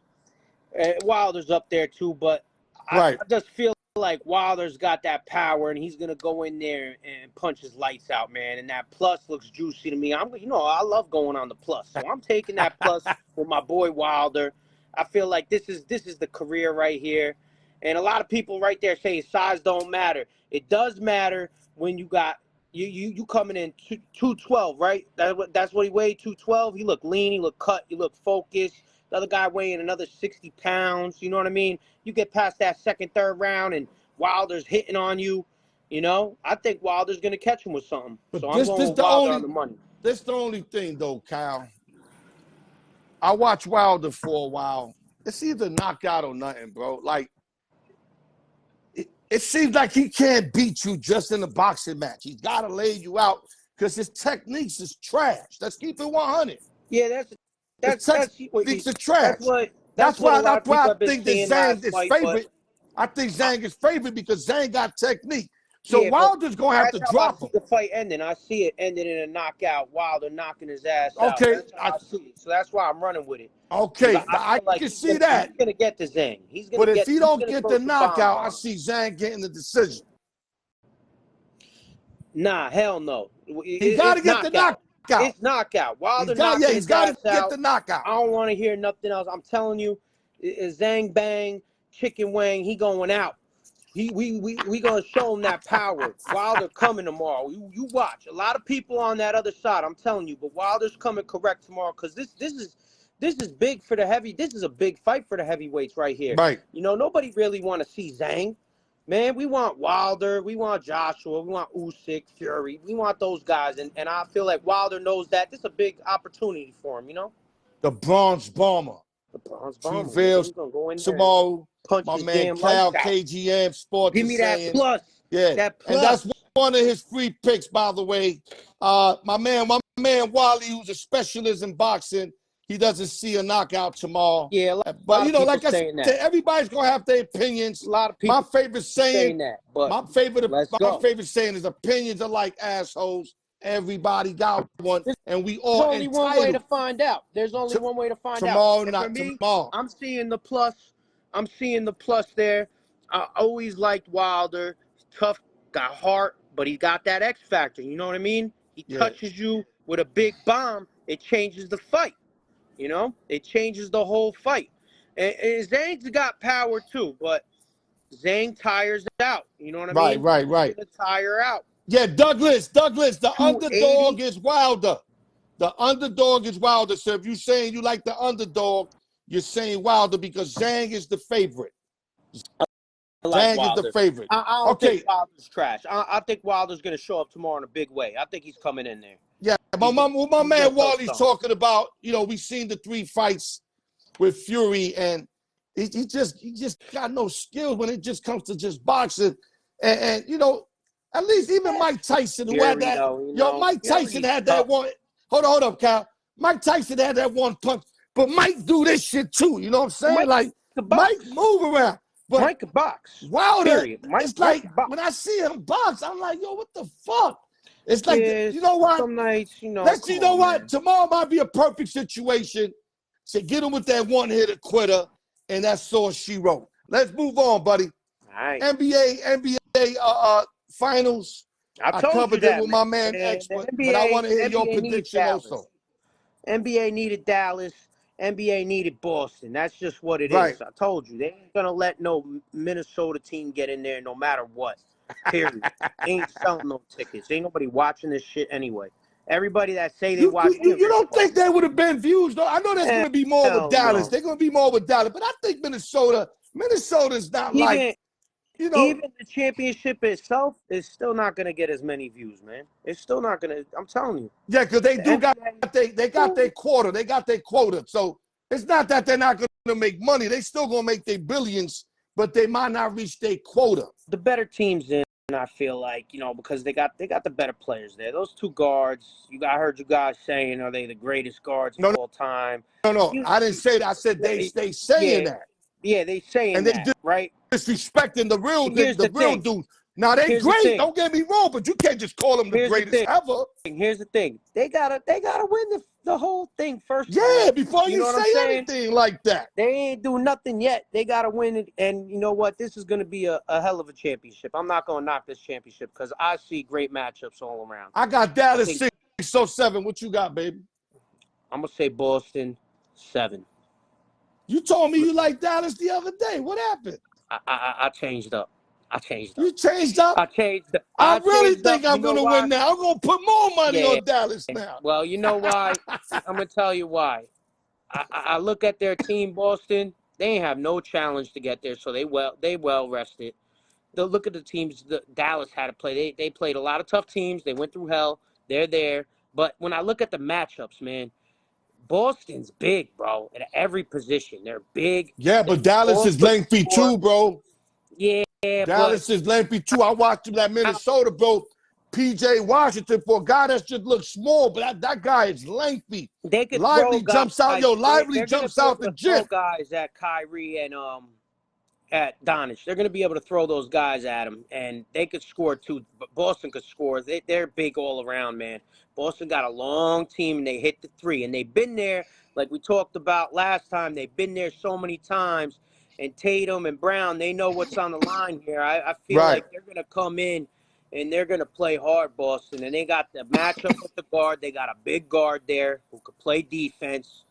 Wilder's up there too, but I just feel like Wilder's got that power, and he's gonna go in there and punch his lights out, man. And that plus looks juicy to me. I love going on the plus, so I'm taking that plus for my boy Wilder. I feel like this is the career right here, and a lot of people right there saying size don't matter. It does matter when you got you coming in 212, right? That's what he weighed, 212. He looked lean, he looked cut, he looked focused. The other guy weighing another 60 pounds. You know what I mean? You get past that second, third round, and Wilder's hitting on you. You know, I think Wilder's going to catch him with something. So I'm going with Wilder on the money. That's the only thing, though, Kyle. I watched Wilder for a while. It's either knockout or nothing, bro. Like, it seems like he can't beat you just in a boxing match. He's got to lay you out because his techniques is trash. Let's keep it 100. Yeah, that's the trash. That's why I think that Zhang is favorite. I think Zhang is favorite because Zhang got technique. So Wilder's gonna have to drop him. The fight ending. I see it ending in a knockout. Wilder knocking his ass out. Okay, that's how I see it. So that's why I'm running with it. Okay, I can see that. He's gonna get the Zhang. But if he don't get the knockout, I see Zhang getting the decision. Nah, hell no. He got to get the knockout. It's knockout. Wilder knocking he's got to get the knockout. I don't want to hear nothing else. I'm telling you, Zhang bang. chicken wing. He going out. We gonna show him that power. Wilder coming tomorrow. You watch. A lot of people on that other side. I'm telling you, but Wilder's coming correct tomorrow because this is big for the heavy. This is a big fight for the heavyweights right here. Right. You know, nobody really want to see Zhang. Man, we want Wilder. We want Joshua. We want Usyk, Fury. We want those guys, and I feel like Wilder knows that. This is a big opportunity for him. You know. The Bronze Bomber. The Bronze Bomber. He's gonna go in there. tomorrow. Punch My his man damn Cal lights out. KGM Sports. Give me that saying, plus. yeah, that plus. And that's one of his free picks, by the way. My man Wally, who's a specialist in boxing, he doesn't see a knockout tomorrow. Yeah, but you know, like I said, everybody's gonna have their opinions. A lot of people. My favorite saying that, but my favorite saying is opinions are like assholes. Everybody got one, and we all There's only one way to find out. There's only one way to find tomorrow, out. Not for me, tomorrow. I'm seeing the plus. I'm seeing the plus there. I always liked Wilder. Tough, got heart, but he got that X factor. You know what I mean? He touches you with a big bomb. It changes the fight. You know? It changes the whole fight. And Zhang's got power too, but Zhang tires out. You know what I mean? Right. He's gonna tire out. Yeah, Douglas, the underdog is Wilder. The underdog is Wilder. So if you're saying you like the underdog, you're saying Wilder because Zhang is the favorite. Zhang is the favorite. I don't think Wilder's trash. I think Wilder's going to show up tomorrow in a big way. I think he's coming in there. Yeah, my man Wally's talking about, you know, we've seen the 3 fights with Fury, and he just got no skills when it just comes to just boxing. And you know, at least even Mike Tyson, who had that, Mike Tyson had that one. Hold up, Cal. Mike Tyson had that one punch, but Mike do this shit too. You know what I'm saying? Mike move around. But Mike can box. Wilder, it's like when I see him box, I'm like, yo, what the fuck? It's like, you know what? Some nights, you know. Man. Tomorrow might be a perfect situation to get him with that one-hitter quitter, and that's all she wrote. Let's move on, buddy. All right. NBA finals. I covered it with my man Expert, but I want to hear your prediction also. NBA needed Dallas. NBA needed Boston. That's just what it is. I told you. They ain't going to let no Minnesota team get in there no matter what. Period. Ain't selling no tickets. Ain't nobody watching this shit anyway. Everybody that say they watch. You don't think they would have been views, though? I know there's going to be more with Dallas. They're going to be more with Dallas. But I think Minnesota's not like, you know. Even the championship itself is still not going to get as many views, man. It's still not going to. I'm telling you. Yeah, because they got their quarter. They got their quota. So it's not that they're not going to make money. They still going to make their billions, but they might not reach their quota. The better teams in, I feel like, you know, because they got the better players there. Those 2 guards, I heard you guys saying, are they the greatest guards of all time? No, I didn't say that. I said they saying that. Yeah, they saying and that, right? Disrespecting the real dudes. Now they great. Don't get me wrong, but you can't just call them the greatest ever. Here's the thing: they gotta win the whole thing first. Yeah, before you say anything like that, they ain't do nothing yet. They gotta win it, and you know what? This is gonna be a hell of a championship. I'm not gonna knock this championship because I see great matchups all around. I got Dallas 6-7. What you got, baby? I'm gonna say Boston 7. You told me you liked Dallas the other day. What happened? I changed up. You changed up? I changed up. I really think I'm going to win now. I'm going to put more money on Dallas now. Well, you know why? I'm going to tell you why. I look at their team, Boston. They ain't have no challenge to get there, so they well rested. Look at the teams that Dallas had to play. They played a lot of tough teams. They went through hell. They're there. But when I look at the matchups, man, Boston's big, bro, at every position. They're big. Yeah, but Dallas is lengthy too, bro. Yeah, Dallas is lengthy too. I watched him at Minnesota, bro. P.J. Washington, for a guy that just looks small, but that guy is lengthy. They could Lively jumps out, Lively jumps out the gym. Guys at Kyrie and at Donich, they're going to be able to throw those guys at him, and they could score too. But Boston could score. They're big all around, man. Boston got a long team, and they hit the 3, and they've been there, like we talked about last time. They've been there so many times, and Tatum and Brown, they know what's on the line here. I feel like they're going to come in, and they're going to play hard, Boston, and they got the matchup with the guard. They got a big guard there who could play defense.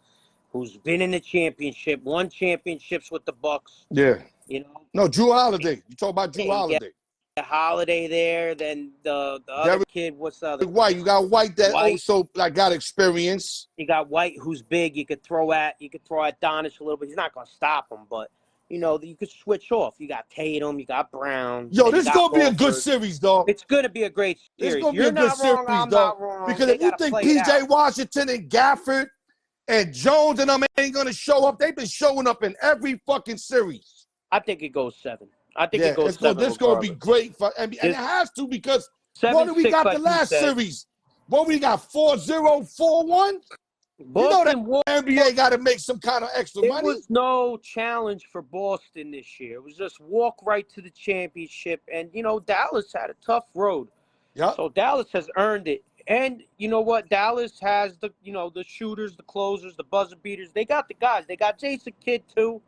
who's been in the championship, won championships with the Bucks. Yeah. You know, No, Drew Holiday. You talk about Drew yeah, you get Holiday. a Holiday there. Then the other Derek kid, what's the other White. You got White that White. also like got experience. You got White, who's big. You could throw at Doncic a little bit. He's not gonna stop him, but you know you could switch off. You got Tatum, you got Brown. Yo, then this you is got gonna be a good Horford. series, dog. It's gonna be a great It's series. gonna be a You're good not wrong. series, I'm dog. not wrong. Because They if you gotta think play it PJ out. Washington and Gafford and Jones and them ain't gonna show up, they've been showing up in every fucking series. I think it goes 7. I think Yeah, it goes 7. this gonna be great for and it has to because what do we 7-6, got like the last series? What we got 4-0, 4-1? You know that NBA got to make some kind of extra money. There was no challenge for Boston this year. It was just walk right to the championship. And, you know, Dallas had a tough road. Yep. So Dallas has earned it. And you know what? Dallas has the shooters, the closers, the buzzer beaters. They got the guys. They got Jason Kidd, too,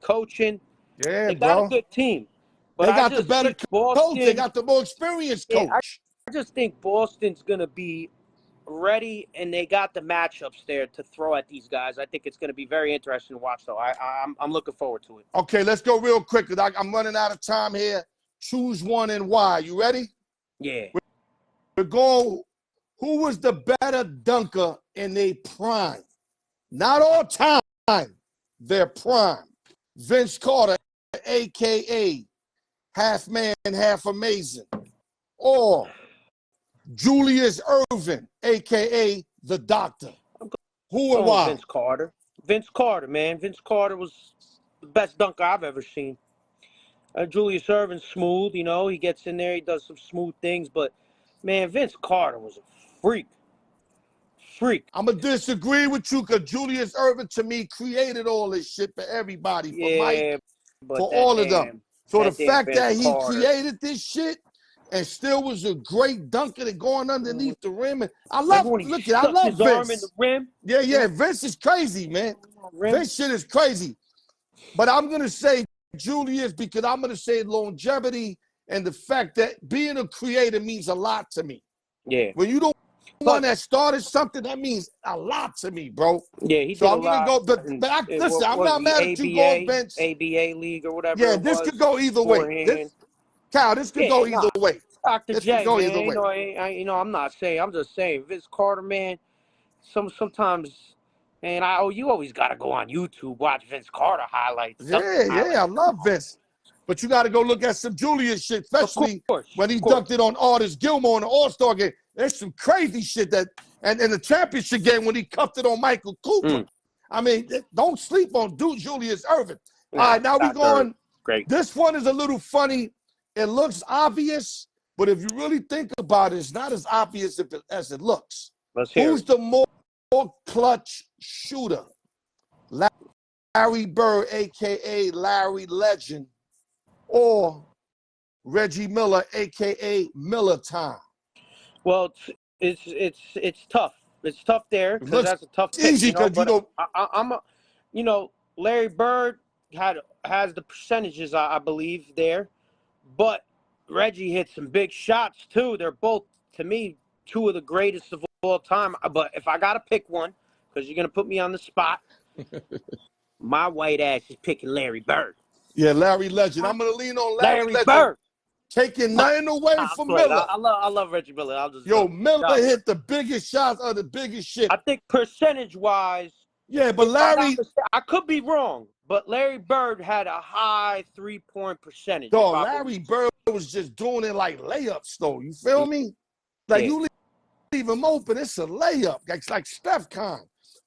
coaching. Yeah, they got bro. a good team. But They got the better coach. They got the more experienced coach. I just think Boston's going to be ready, and they got the matchups there to throw at these guys. I think it's going to be very interesting to watch, though. I'm looking forward to it. Okay, let's go real quick because I'm running out of time here. Choose one and why. You ready? Yeah. We're going, who was the better dunker in their prime? Not all time, their prime. Vince Carter, a.k.a. half man, half amazing. Or Julius Erving, a.k.a. the doctor. Who and why? Vince Carter. Vince Carter, man. Vince Carter was the best dunker I've ever seen. Julius Erving's smooth, he gets in there, he does some smooth things, but man, Vince Carter was a freak. I'm going to disagree with you because Julius Erving, to me, created all this shit for everybody, for Mike, for all of them. So the fact that he created this shit and still was a great dunker and going underneath the rim. And I love Vince. Arm in the rim. Yeah, Vince is crazy, man. Vince shit is crazy. But I'm going to say Julius because I'm going to say longevity and the fact that being a creator means a lot to me. Yeah. When you don't one that started something, that means a lot to me, bro. Yeah, he did so I'm going to go. But listen, I'm not mad at you going Vince. ABA league or whatever. Yeah, this could go either way. Kyle, this could go either way. Dr. J, man, I'm not saying. I'm just saying, Vince Carter, man. Sometimes, man, you always got to go on YouTube, watch Vince Carter highlights. Yeah, I love Vince. But you got to go look at some Julius shit, especially when he dunked it on Artis Gilmore in the All-Star game. There's some crazy shit and in the championship game when he cuffed it on Michael Cooper. I mean, don't sleep on Julius Erving. All right, now we're going. Great. This one is a little funny. It looks obvious, but if you really think about it, it's not as obvious as it looks. Who's the more clutch shooter? Larry Bird, a.k.a. Larry Legend, or Reggie Miller, a.k.a. Miller Time? Well, it's tough. It's tough there because that's a tough pick. Easy because Larry Bird has the percentages, I believe, there, but Reggie hit some big shots too. They're both, to me, two of the greatest of all time. But if I gotta pick one, because you're gonna put me on the spot, my white ass is picking Larry Bird. Yeah, Larry Legend. I'm gonna lean on Larry Legend. Bird. Taking nothing away from Miller. I love Reggie Miller. Miller hit the biggest shots of the biggest shit. I think percentage-wise. Yeah, but Larry. I could be wrong, but Larry Bird had a high 3-point percentage. Dog, Larry Bird was just doing it like layups, though. You feel me? Like you leave him open, it's a layup. Like Steph Con.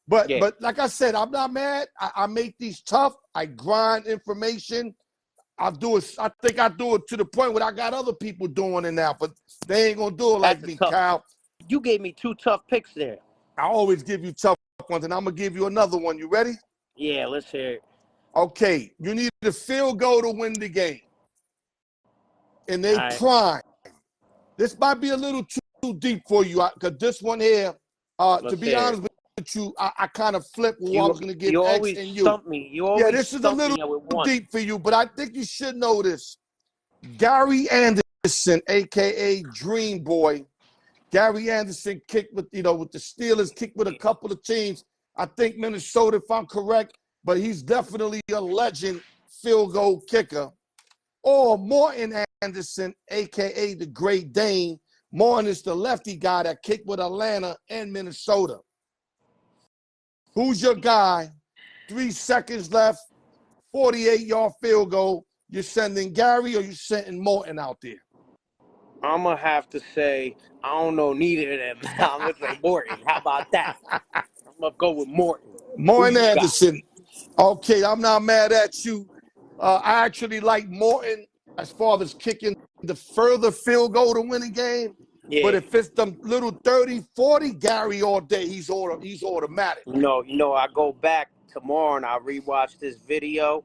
But like I said, I'm not mad. I make these tough. I grind information. I think I do it to the point where I got other people doing it now, but they ain't gonna do it like me, Kyle. You gave me 2 tough picks there. I always give you tough ones, and I'm gonna give you another one. You ready? Yeah, let's hear it. Okay, you need a field goal to win the game. And they prime. This might be a little too deep for you, because this one here, to be honest with you, I kind of flipped who I was going to give X and you. Stump me. You always this is a little deep for you, but I think you should know this. Gary Anderson, a.k.a. Dream Boy. Gary Anderson kicked with the Steelers, kicked with a couple of teams. I think Minnesota, if I'm correct, but he's definitely a legend field goal kicker. Or Morton Anderson, a.k.a. the Great Dane. Morton is the lefty guy that kicked with Atlanta and Minnesota. Who's your guy? 3 seconds left, 48-yard field goal. You're sending Gary or you sending Morton out there? I'm going to have to say, I don't know neither of them. I'm going to say Morton. How about that? I'm going to go with Morton. Morton Anderson. Okay, I'm not mad at you. I actually like Morton as far as kicking the further field goal to win a game. Yeah. But if it's the little 30, 40, Gary all day, he's automatic. You know, I go back tomorrow and I rewatch this video,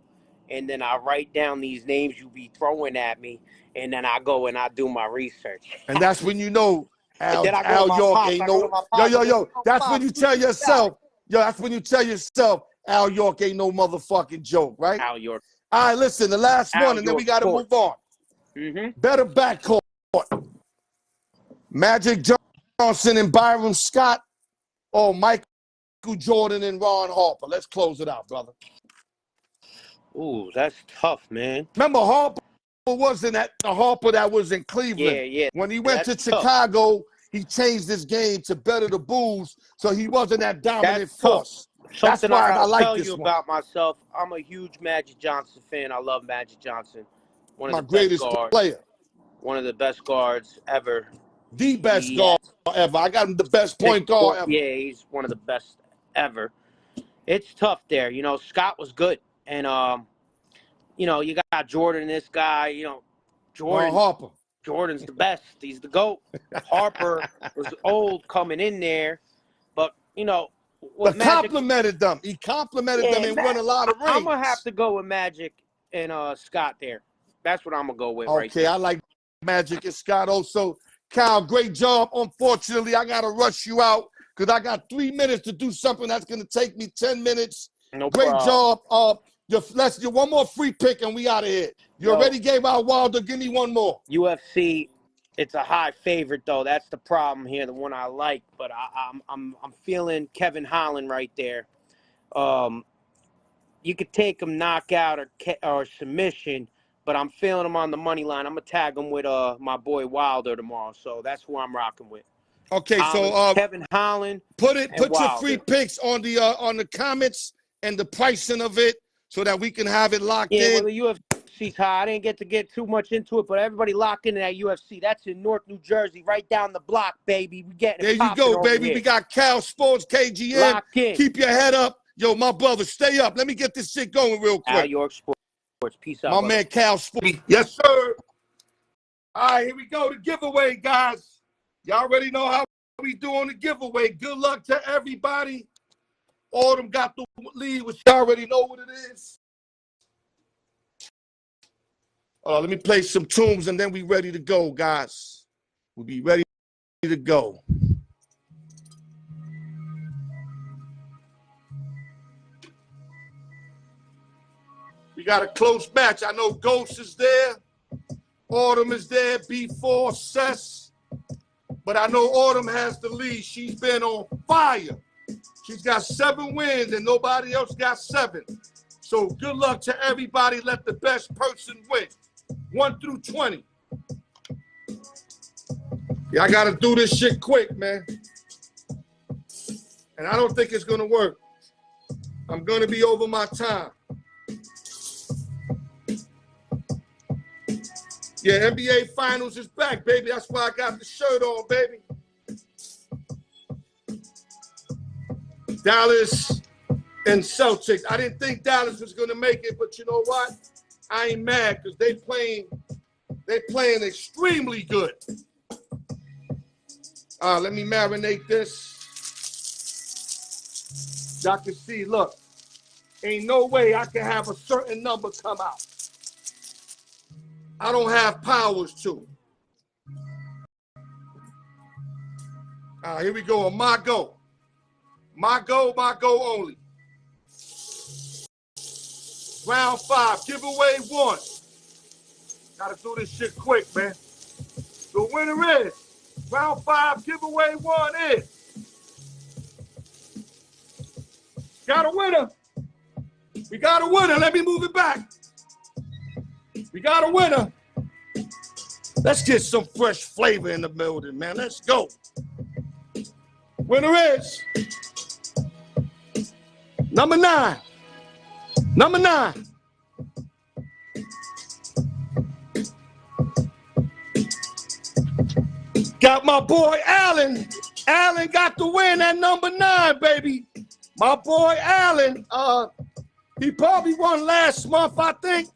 and then I write down these names you be throwing at me, and then I go and I do my research. And that's when you know Al York ain't no. Yo. That's when you tell yourself. That's when you tell yourself Al York ain't no motherfucking joke, right? Al York. All right, listen, the last one, and then we got to move on. Better backcourt. Magic Johnson and Byron Scott, or Michael Jordan and Ron Harper. Let's close it out, brother. Ooh, that's tough, man. Remember, Harper wasn't the Harper that was in Cleveland. Yeah. When he went to Chicago, he changed his game to better the Bulls, so he wasn't that dominant force. That's why I like tell this you one. About myself. I'm a huge Magic Johnson fan. I love Magic Johnson. One of My the greatest best guards, player. One of the best guards ever. The best guard ever. I got him the best point guard ever. Yeah, he's one of the best ever. It's tough there. You know, Scott was good. And, you know, you got Jordan, this guy, you know, Harper. Jordan's the best. He's the GOAT. Harper was old coming in there. But, you know, But complimented them. He complimented them and won a lot of rings. I'm going to have to go with Magic and Scott there. That's what I'm going to go with right there. Okay, I like Magic and Scott also. Kyle, great job. Unfortunately, I got to rush you out because I got 3 minutes to do something that's going to take me 10 minutes. No great problem. job. Let's do one more free pick and we out of here. You already gave out Wilder. Give me one more. UFC, it's a high favorite, though. That's the problem here, the one I like. But I'm feeling Kevin Holland right there. You could take him knockout or submission, but I'm feeling him on the money line. I'm going to tag him with my boy Wilder tomorrow. So that's who I'm rocking with. Okay, so Kevin Holland. Put your free picks on the comments and the pricing of it so that we can have it locked in. Yeah, well, the UFC's high. I didn't get too much into it, but everybody lock into that UFC. That's in North New Jersey, right down the block, baby. We getting it. There you go, baby. We got Cal Sports, KGM. Lock in. Keep your head up. Yo, my brother, stay up. Let me get this shit going real quick. Al York Sports. Peace out, my brother. man Cal Sports. Yes, sir. All right, here we go. The giveaway, guys. Y'all already know how we do on the giveaway. Good luck to everybody. Autumn got the lead, which y'all already know what it is. Let me play some tunes, and then we ready to go, guys. We'll be ready to go. We got a close match. I know Ghost is there. Autumn is there. B4, Cess. But I know Autumn has the lead. She's been on fire. She's got 7 wins, and nobody else got 7. So good luck to everybody. Let the best person win. 1 through 20. Yeah, I got to do this shit quick, man. And I don't think it's going to work. I'm going to be over my time. Yeah, NBA Finals is back, baby. That's why I got the shirt on, baby. Dallas and Celtics. I didn't think Dallas was going to make it, but you know what? I ain't mad because they playing extremely good. Let me marinate this. Y'all can see, look, ain't no way I can have a certain number come out. I don't have powers to. Here we go. My go. My go only. Round 5, giveaway 1. Gotta do this shit quick, man. The winner is, round 5, giveaway 1 is Got a winner. We got a winner. Let me move it back. We got a winner. Let's get some fresh flavor in the building, man. Let's go. Winner is number 9. Number 9. Got my boy Allen. Allen got the win at number 9, baby. My boy Allen, he probably won last month, I think.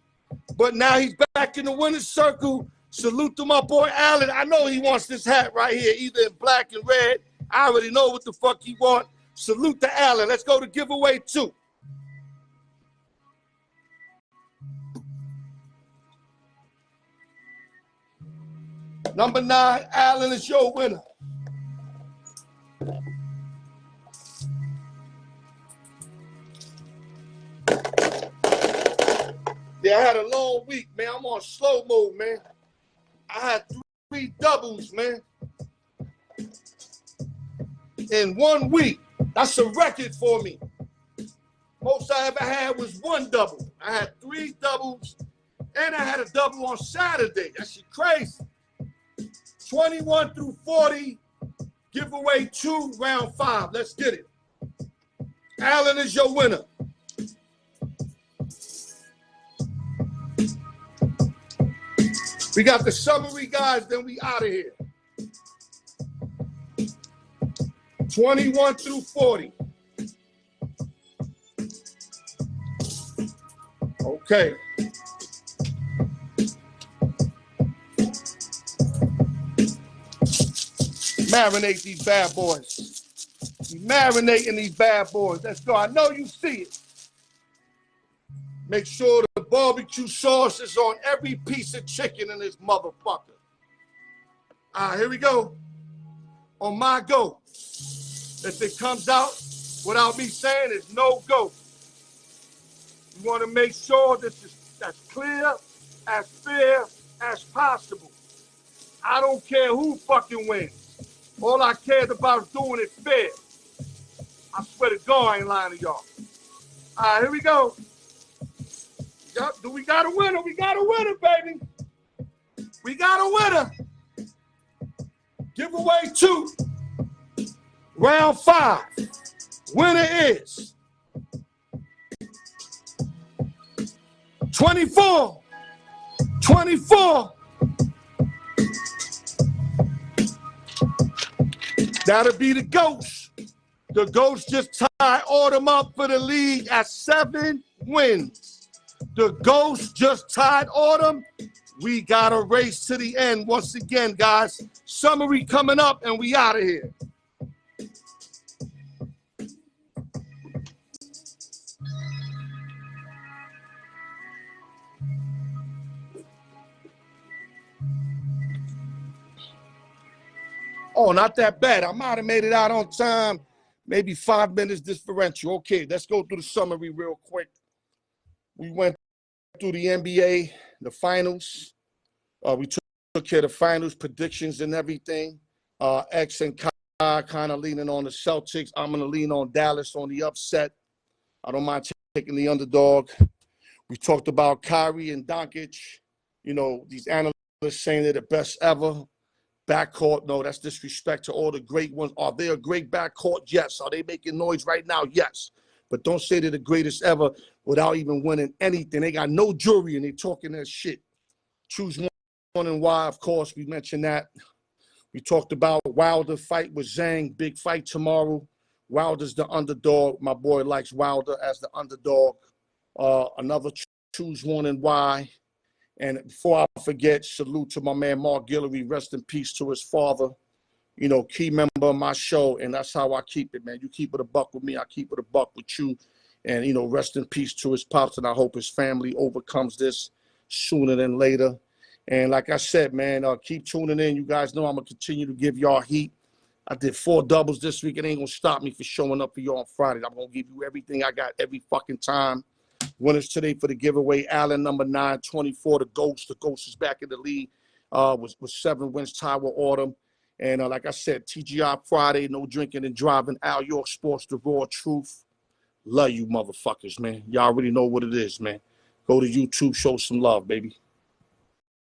But now he's back in the winner's circle. Salute to my boy Allen. I know he wants this hat right here, either in black and red. I already know what the fuck he want. Salute to Allen. Let's go to giveaway 2. Number 9, Allen is your winner. Yeah, I had a long week, man. I'm on slow mode, man. I had 3 doubles, man. In 1 week. That's a record for me. Most I ever had was 1 double. I had 3 doubles, and I had a double on Saturday. That shit crazy. 21 through 40, giveaway 2, round 5. Let's get it. Allen is your winner. We got the summary, guys, then we out of here. 21 through 40. Okay. Marinate these bad boys. We marinating these bad boys. Let's go. I know you see it. Make sure the barbecue sauce is on every piece of chicken in this motherfucker. All right, here we go. On my go. If it comes out without me saying it's no go. You want to make sure this is as clear, as fair as possible. I don't care who fucking wins. All I cared about is doing it fair. I swear to God, I ain't lying to y'all. All right, here we go. Do we got a winner? We got a winner, baby. We got a winner. Giveaway 2. Round 5. Winner is 24. 24. That'll be the Ghost. The Ghost just tied Autumn up for the league at 7 wins. The Ghost just tied Autumn. We got a race to the end once again, guys. Summary coming up, and we out of here. Oh, not that bad. I might have made it out on time. Maybe 5 minutes differential. Okay, let's go through the summary real quick. We went through the NBA, the finals. We took care of the finals, predictions and everything. X and Kai kind of leaning on the Celtics. I'm going to lean on Dallas on the upset. I don't mind taking the underdog. We talked about Kyrie and Doncic. You know, these analysts saying they're the best ever. Backcourt, no, that's disrespect to all the great ones. Are they a great backcourt? Yes. Are they making noise right now? Yes. But don't say they're the greatest ever without even winning anything. They got no jury and they talking that shit. Choose one and why, of course, we mentioned that. We talked about Wilder fight with Zhang, big fight tomorrow. Wilder's the underdog. My boy likes Wilder as the underdog. Another choose one and why. And before I forget, salute to my man Mark Guillory. Rest in peace to his father. You know, key member of my show, and that's how I keep it, man. You keep it a buck with me, I keep it a buck with you. And, you know, rest in peace to his pops, and I hope his family overcomes this sooner than later. And like I said, man, keep tuning in. You guys know I'm going to continue to give y'all heat. I did 4 doubles this week. It ain't going to stop me for showing up for y'all on Friday. I'm going to give you everything I got every fucking time. Winners today for the giveaway, Allen, number 9, 24, the Ghost. The Ghost is back in the lead with 7 wins, tied with Autumn. And like I said, TGI Friday, no drinking and driving. Al York Sports, the raw truth. Love you motherfuckers, man. Y'all already know what it is, man. Go to YouTube, show some love, baby.